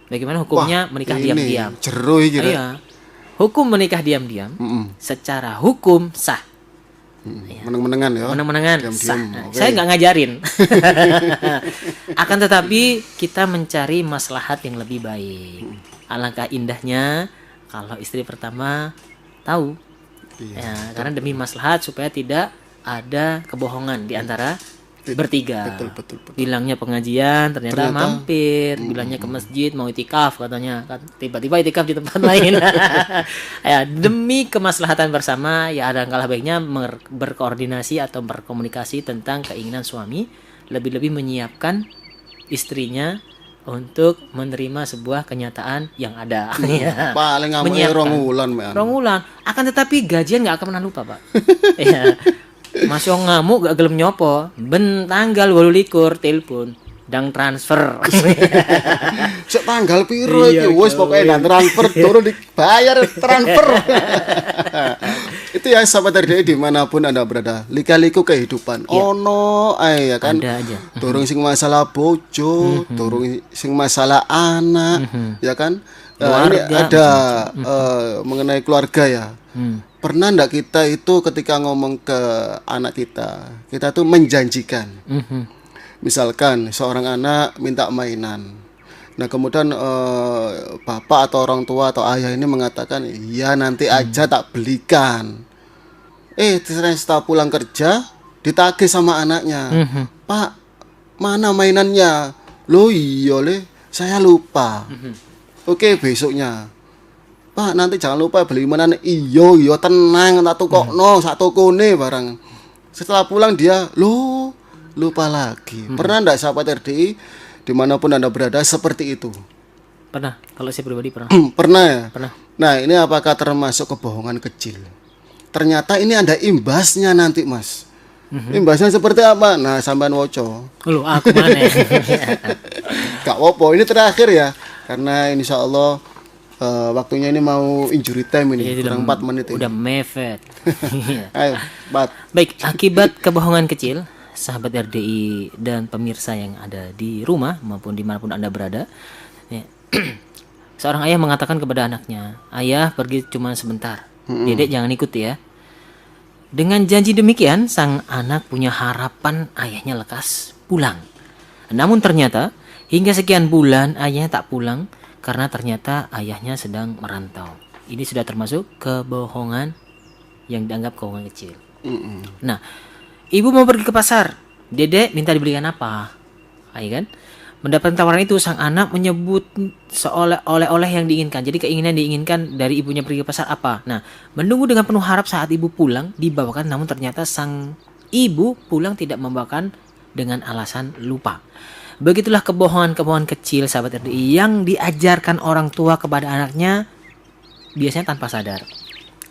[SPEAKER 3] Bagaimana hukumnya menikah diam-diam?
[SPEAKER 2] Jeru iki.
[SPEAKER 3] Iya. Hukum menikah diam-diam secara hukum sah.
[SPEAKER 2] Meneng-menengan ya.
[SPEAKER 3] Meneng-menengan sah. Saya nggak ngajarin. Akan tetapi kita mencari maslahat yang lebih baik. Alangkah indahnya kalau istri pertama tahu. Ya, karena demi maslahat supaya tidak ada kebohongan di antara bertiga.
[SPEAKER 2] Betul.
[SPEAKER 3] Bilangnya pengajian, ternyata mampir. Bilangnya ke masjid mau itikaf katanya, tiba-tiba itikaf di tempat lain. Ya, demi kemaslahatan bersama, ya ada kalah baiknya berkoordinasi atau berkomunikasi tentang keinginan suami, lebih-lebih menyiapkan istrinya untuk menerima sebuah kenyataan yang ada. Ya.
[SPEAKER 2] Paling ngamuk rong wulan.
[SPEAKER 3] Akan tetapi gajian nggak akan pernah lupa, Pak. Ya. Masih ngamuk gak gelem nyopo, ben tanggal 28 telepon dang transfer.
[SPEAKER 2] Sek tanggal piro iki wis pokoke dan transfer turun dibayar transfer. Itu ya sahabat RDI dimanapun Anda berada, lika-liku kehidupan ono ae ya kan.
[SPEAKER 3] Ada aja.
[SPEAKER 2] Turun sing masalah bojo, turun sing masalah anak, ya kan. Ini ada mengenai keluarga ya. Pernah enggak kita itu ketika ngomong ke anak kita tuh menjanjikan. Misalkan seorang anak minta mainan. Nah kemudian bapak atau orang tua atau ayah ini mengatakan, iya nanti aja tak belikan. Setelah pulang kerja ditagih sama anaknya. Pak, mana mainannya? Loh iya le, saya lupa. Oke, besoknya, Pak nanti jangan lupa beli mainan. Iyo tenang, tak tukokno sak tokone barang. Setelah pulang dia, loh lupa lagi. Pernah enggak sahabat RDI dimanapun Anda berada seperti itu?
[SPEAKER 3] Pernah, kalau saya pribadi pernah.
[SPEAKER 2] Pernah ya?
[SPEAKER 3] Pernah.
[SPEAKER 2] Nah ini apakah termasuk kebohongan kecil? Ternyata ini ada imbasnya nanti, Mas. Imbasnya seperti apa? Nah sampean woco.
[SPEAKER 3] Loh aku mana?
[SPEAKER 2] Gak wopo, ini terakhir ya. Karena insya Allah waktunya ini mau injury time ini, kurang 4 menit ini.
[SPEAKER 3] Udah mepet.
[SPEAKER 2] Ayo, 4.
[SPEAKER 3] Baik, akibat kebohongan kecil sahabat RDI dan pemirsa yang ada di rumah maupun dimanapun Anda berada, ya. Seorang ayah mengatakan kepada anaknya, ayah pergi cuma sebentar, dedek jangan ikut ya. Dengan janji demikian, sang anak punya harapan ayahnya lekas pulang. Namun ternyata hingga sekian bulan ayahnya tak pulang karena ternyata ayahnya sedang merantau. Ini sudah termasuk kebohongan yang dianggap kebohongan kecil. Nah, ibu mau pergi ke pasar, dedek minta dibelikan apa? Ayo kan? Mendapatkan tawaran itu, sang anak menyebut oleh-oleh yang diinginkan. Jadi keinginan diinginkan dari ibunya pergi ke pasar apa? Nah, menunggu dengan penuh harap saat ibu pulang dibawakan, namun ternyata sang ibu pulang tidak membawakan dengan alasan lupa. Begitulah kebohongan-kebohongan kecil sahabat RDI yang diajarkan orang tua kepada anaknya, biasanya tanpa sadar,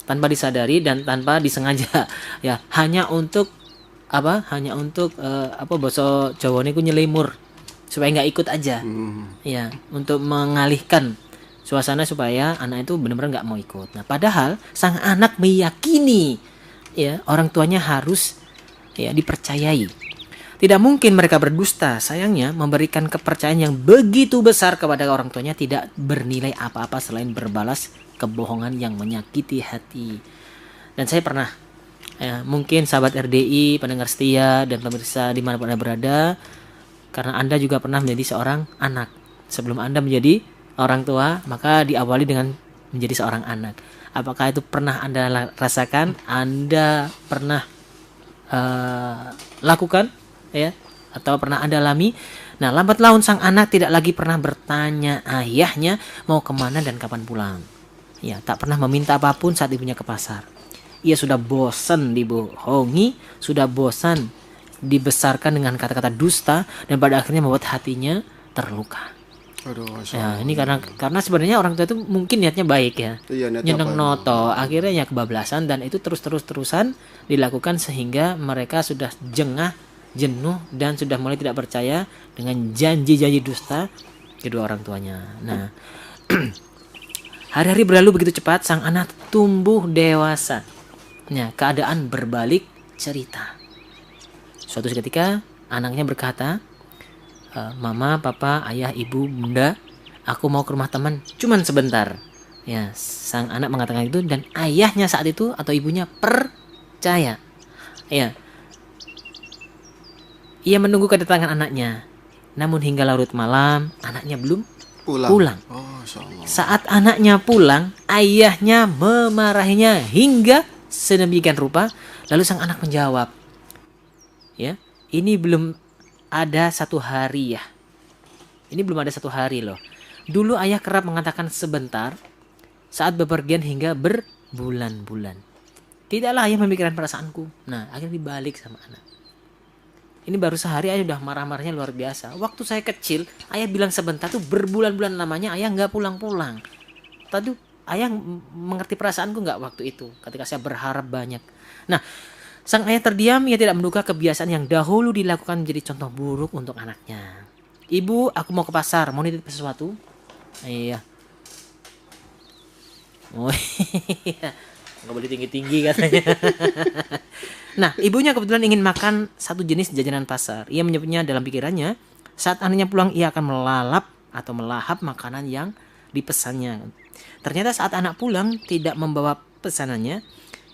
[SPEAKER 3] tanpa disadari dan tanpa disengaja. Ya, hanya untuk bahasa Jawa niku nyelimur supaya nggak ikut aja. Ya, untuk mengalihkan suasana supaya anak itu benar-benar nggak mau ikut. Nah, padahal sang anak meyakini ya orang tuanya harus ya dipercayai. Tidak mungkin mereka berdusta. Sayangnya memberikan kepercayaan yang begitu besar kepada orang tuanya tidak bernilai apa-apa selain berbalas kebohongan yang menyakiti hati. Dan saya pernah, ya, mungkin sahabat RDI, pendengar setia dan pemirsa dimanapun Anda berada, karena Anda juga pernah menjadi seorang anak. Sebelum Anda menjadi orang tua, maka diawali dengan menjadi seorang anak. Apakah itu pernah Anda rasakan? Anda pernah lakukan? Ya, atau pernah Anda alami? Nah, lambat laun sang anak tidak lagi pernah bertanya ayahnya mau kemana dan kapan pulang. Ya, tak pernah meminta apapun saat ibunya ke pasar. Ia sudah bosan dibohongi, sudah bosan dibesarkan dengan kata-kata dusta, dan pada akhirnya membuat hatinya terluka. Ya, ini karena sebenarnya orang tua itu mungkin niatnya baik ya, nyeneng noto, akhirnya ya kebablasan, dan itu terus-terusan dilakukan sehingga mereka sudah jengah, jenuh, dan sudah mulai tidak percaya dengan janji-janji dusta kedua orang tuanya. Nah, hari-hari berlalu begitu cepat, sang anak tumbuh dewasa. Nah, keadaan berbalik cerita. Suatu ketika anaknya berkata, mama, papa, ayah, ibu, bunda, aku mau ke rumah teman, cuman sebentar. Ya, sang anak mengatakan itu dan ayahnya saat itu atau ibunya percaya. Ya. Ia menunggu kedatangan anaknya. Namun hingga larut malam, anaknya belum pulang. Saat anaknya pulang, ayahnya memarahinya hingga sedemikian rupa. Lalu sang anak menjawab, ya, ini belum ada 1 hari ya. Ini belum ada 1 hari loh. Dulu ayah kerap mengatakan sebentar saat bepergian hingga berbulan-bulan. Tidaklah ayah memikirkan perasaanku. Nah, akhirnya dibalik sama anak. Ini baru sehari ayah udah marah-marahnya luar biasa. Waktu saya kecil, ayah bilang sebentar tuh berbulan-bulan lamanya ayah nggak pulang-pulang. Tadi ayah mengerti perasaanku nggak waktu itu ketika saya berharap banyak. Nah, sang ayah terdiam, ia tidak menduga kebiasaan yang dahulu dilakukan menjadi contoh buruk untuk anaknya. Ibu, aku mau ke pasar, mau nitip sesuatu? Iya. Oh iya. Nggak boleh tinggi-tinggi katanya. Nah, ibunya kebetulan ingin makan satu jenis jajanan pasar. Ia menyebutnya dalam pikirannya, saat anaknya pulang ia akan melahap makanan yang dipesannya. Ternyata saat anak pulang tidak membawa pesanannya,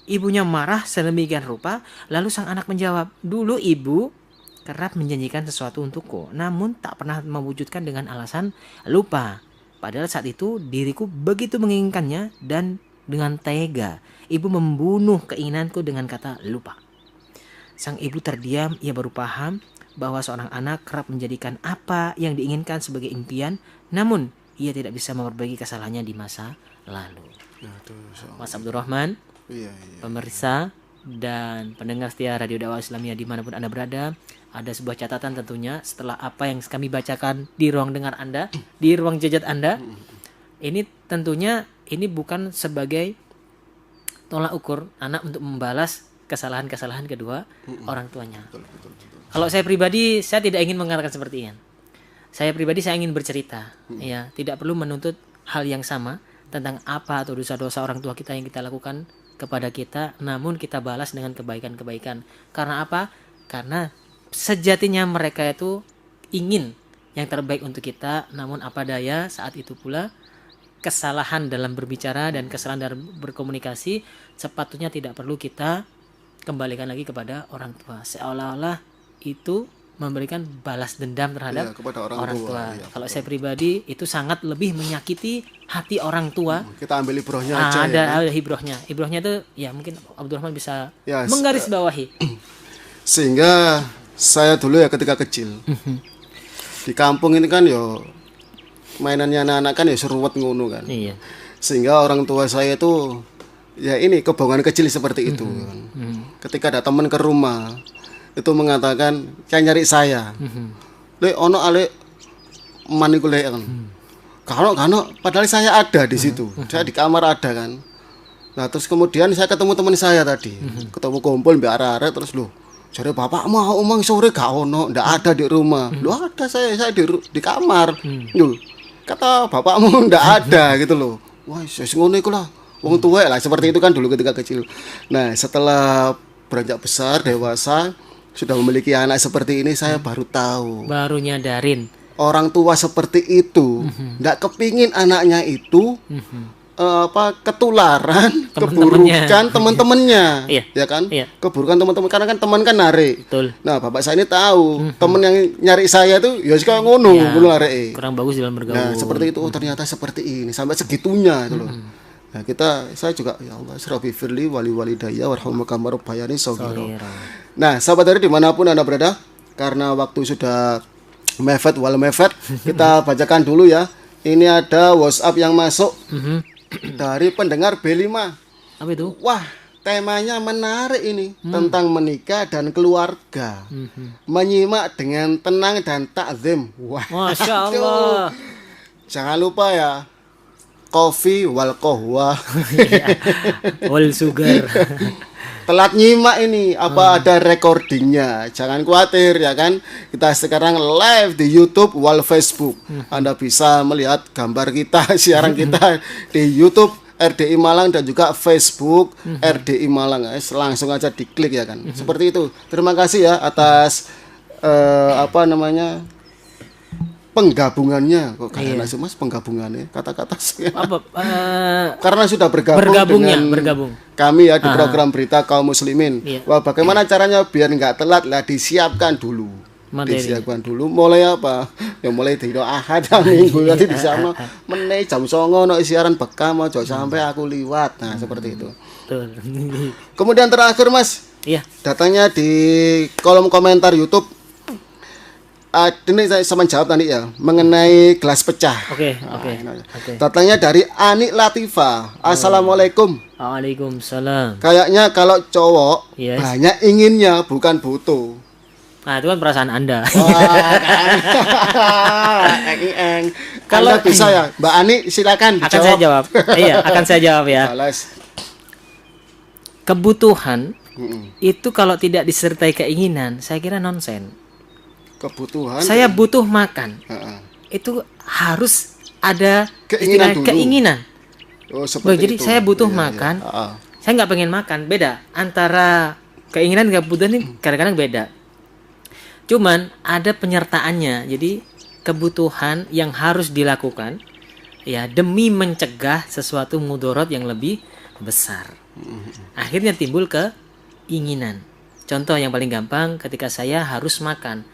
[SPEAKER 3] ibunya marah sedemikian rupa. Lalu sang anak menjawab, dulu ibu kerap menjanjikan sesuatu untukku, namun tak pernah mewujudkan dengan alasan lupa. Padahal saat itu diriku begitu menginginkannya dan dengan tega ibu membunuh keinginanku dengan kata lupa. Sang ibu terdiam, ia baru paham bahwa seorang anak kerap menjadikan apa yang diinginkan sebagai impian, namun ia tidak bisa memperbaiki kesalahannya di masa lalu. Mas Abdurrahman, pemirsa dan pendengar setia Radio Dakwah Islamiyah dimanapun Anda berada, ada sebuah catatan tentunya setelah apa yang kami bacakan di ruang dengar Anda, di ruang jajat Anda. Ini tentunya ini bukan sebagai tolak ukur anak untuk membalas kesalahan-kesalahan kedua orang tuanya. Kalau saya pribadi, saya tidak ingin mengatakan seperti ini. Saya pribadi saya ingin bercerita, ya, tidak perlu menuntut hal yang sama tentang apa atau dosa-dosa orang tua kita yang kita lakukan kepada kita, namun kita balas dengan kebaikan-kebaikan. Karena apa? Karena sejatinya mereka itu ingin yang terbaik untuk kita, namun apa daya saat itu pula kesalahan dalam berbicara dan kesalahan dalam berkomunikasi sepatutnya tidak perlu kita kembalikan lagi kepada orang tua, seolah-olah itu memberikan balas dendam terhadap
[SPEAKER 2] kepada
[SPEAKER 3] orang tua.
[SPEAKER 2] Ya,
[SPEAKER 3] kalau saya pribadi itu sangat lebih menyakiti hati orang tua.
[SPEAKER 2] Kita ambil ibrohnya aja.
[SPEAKER 3] Ada ibrohnya. Ibrohnya itu ya mungkin Abdurrahman bisa menggarisbawahi.
[SPEAKER 2] Sehingga saya dulu ya ketika kecil di kampung ini kan yo mainannya anak-anak kan ya seruat ngono kan.
[SPEAKER 3] Iya.
[SPEAKER 2] Sehingga orang tua saya itu ya ini kebohongan kecil seperti itu kan. Ketika ada teman ke rumah itu mengatakan kayak nyari saya. Le ono ale maniku le kan. Kano padahal saya ada di situ. Saya di kamar ada kan. Nah, terus kemudian saya ketemu teman saya tadi. Ketemu kumpul mbak arek terus loh. Jadi bapak mau omong sore gak ono, ndak ada di rumah. Loh ada saya di kamar. Loh, kata bapakmu ndak ada gitu loh. Wah, wis ngono iku lah. Wong tua lah seperti itu kan dulu ketika kecil. Nah, setelah beranjak besar, dewasa, sudah memiliki anak seperti ini saya baru tahu.
[SPEAKER 3] Baru nyadarin.
[SPEAKER 2] Orang tua seperti itu ndak kepingin anaknya itu ketularan keburukan teman-temannya, ya kan? Keburukan teman-teman karena kan teman kan narik.
[SPEAKER 3] Betul.
[SPEAKER 2] Nah, bapak saya ini tahu teman yang nyari saya tuh ya kayak ngono, ngono arek.
[SPEAKER 3] Kurang bagus dalam bergaul.
[SPEAKER 2] Nah, seperti itu ternyata seperti ini sampai segitunya itu loh. Nah, saya juga ya Allah sirabi firli wali walidayya warhamma kama rabbayani shaghira. Nah, sahabat dari dimanapun Anda berada, karena waktu sudah mepet wal mepet, kita bacakan dulu ya. Ini ada WhatsApp yang masuk dari pendengar B5.
[SPEAKER 3] Apa itu?
[SPEAKER 2] Wah, temanya menarik ini tentang menikah dan keluarga. Menyimak dengan tenang dan takzim. Wah,
[SPEAKER 3] Masya Allah.
[SPEAKER 2] Jangan lupa ya, kopi wal kohwa
[SPEAKER 3] wal sugar.
[SPEAKER 2] Telat nyimak ini apa ada recordingnya, jangan khawatir ya kan, kita sekarang live di YouTube wal Facebook. Anda bisa melihat gambar kita, siaran kita di YouTube RDI Malang dan juga Facebook RDI Malang. Langsung aja diklik ya kan, seperti itu. Terima kasih ya atas penggabungannya. Kok kalian langsung mas penggabungannya kata-kata karena sudah bergabung kami ya di program berita kaum muslimin. Wah, bagaimana caranya biar nggak telat lah, disiapkan dulu disiapkan dulu. Mulai apa ya, mulai dino Ahad minggu nanti di sana meneh jam 09.00 no siaran bekam aja sampai aku liwat. Nah, seperti itu. Kemudian terakhir mas, datanya di kolom komentar YouTube. Ini saya sama jawab tadi ya mengenai gelas pecah.
[SPEAKER 3] Oke.
[SPEAKER 2] Datangnya dari Ani Latifah. Assalamualaikum.
[SPEAKER 3] Waalaikumsalam.
[SPEAKER 2] Kayaknya kalau cowok banyak inginnya bukan butuh.
[SPEAKER 3] Nah, itu kan perasaan Anda.
[SPEAKER 2] Kalau bisa ya, Mbak Ani silakan
[SPEAKER 3] dijawab. Akan saya jawab. Iya, akan saya jawab ya. Kebutuhan itu kalau tidak disertai keinginan, saya kira nonsen.
[SPEAKER 2] Kebutuhan.
[SPEAKER 3] Saya butuh makan. Itu harus ada keinginan.
[SPEAKER 2] Oh, seperti
[SPEAKER 3] jadi itu. Saya butuh makan. Saya nggak pengen makan. Beda antara keinginan dan kebutuhan ini kadang-kadang beda. Cuman ada penyertaannya. Jadi kebutuhan yang harus dilakukan ya demi mencegah sesuatu mudorot yang lebih besar. Akhirnya timbul keinginan. Contoh yang paling gampang, ketika saya harus makan.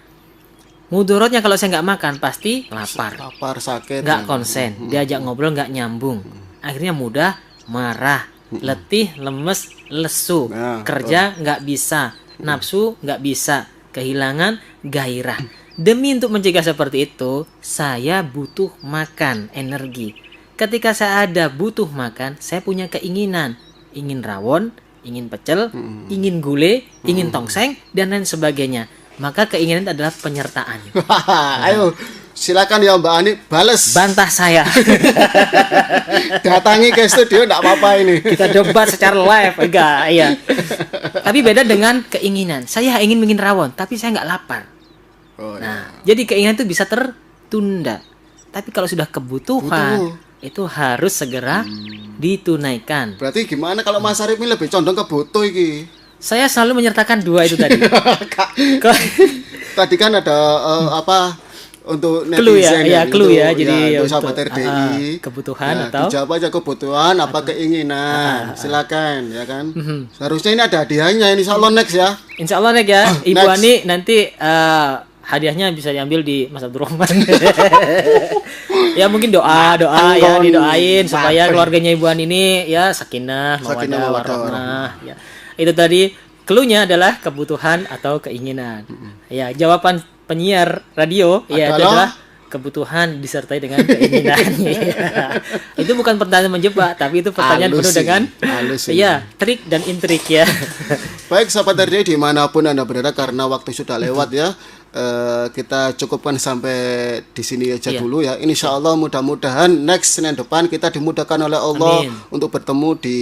[SPEAKER 3] Mudorotnya kalau saya nggak makan pasti lapar,
[SPEAKER 2] sakit,
[SPEAKER 3] nggak konsen, diajak ngobrol nggak nyambung, akhirnya mudah marah, letih, lemes, lesu, kerja nggak bisa, nafsu nggak bisa, kehilangan gairah. Demi untuk mencegah seperti itu, saya butuh makan, energi. Ketika saya ada butuh makan, saya punya keinginan, ingin rawon, ingin pecel, ingin gulai, ingin tongseng dan lain sebagainya. Maka keinginan adalah penyertaan.
[SPEAKER 2] Ayo, silakan ya Mbak Ani, bales.
[SPEAKER 3] Bantah saya.
[SPEAKER 2] Datangi ke studio, enggak apa-apa ini.
[SPEAKER 3] Kita debat secara live, enggak, iya. Tapi beda dengan keinginan. Saya ingin rawon, tapi saya nggak lapar. Jadi keinginan itu bisa tertunda. Tapi kalau sudah kebutuhan, itu harus segera ditunaikan.
[SPEAKER 2] Berarti gimana kalau Mas Arif ini lebih condong ke butuh iki?
[SPEAKER 3] Saya selalu menyertakan dua itu tadi.
[SPEAKER 2] Tadi kan ada untuk
[SPEAKER 3] clue
[SPEAKER 2] netizen
[SPEAKER 3] clue ya. Jadi
[SPEAKER 2] untuk sahabat RDI
[SPEAKER 3] kebutuhan atau
[SPEAKER 2] dijawab aja kebutuhan apa keinginan. Silakan ya kan. Seharusnya ini ada hadiahnya ini insyaallah next ya.
[SPEAKER 3] Insyaallah next ya. Ibu Ani nanti hadiahnya bisa diambil di Mas Abdurrahman. Ya mungkin doa ya didoain supaya keluarganya Ibu Ani ini ya sakinah, mawaddah, warahmah ya. Itu tadi clue-nya adalah kebutuhan atau keinginan. Ya, jawaban penyiar radio ya adalah kebutuhan disertai dengan keinginan. Itu bukan pertanyaan menjebak, tapi itu pertanyaan penuh dengan trik dan intrik ya.
[SPEAKER 2] Baik sahabat RDI dimanapun Anda berada, karena waktu sudah lewat ya, kita cukupkan sampai di sini aja dulu ya. Insyaallah mudah-mudahan next Senin depan kita dimudahkan oleh Allah untuk bertemu di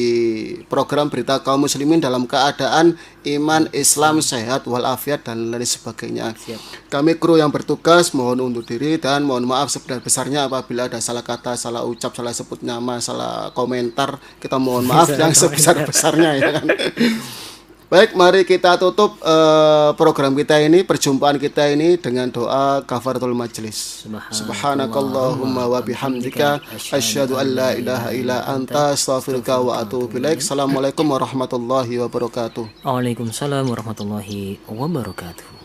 [SPEAKER 2] program Berita Kaum Muslimin dalam keadaan iman, Islam, sehat, walafiat dan lain sebagainya. Kami kru yang bertugas mohon undur diri dan mohon maaf sebesar-besarnya apabila ada salah kata, salah ucap, salah sebut nama, salah komentar. Kita mohon maaf yang sebesar-besarnya ya kan. Baik, mari kita tutup program kita ini, perjumpaan kita ini dengan doa kafaratul majlis. Subhanakallahumma wa bihamdika asyhadu an la ilaha illa anta astaghfiruka wa atubu ilaik. Assalamualaikum warahmatullahi wabarakatuh.
[SPEAKER 3] Waalaikumsalam warahmatullahi wabarakatuh.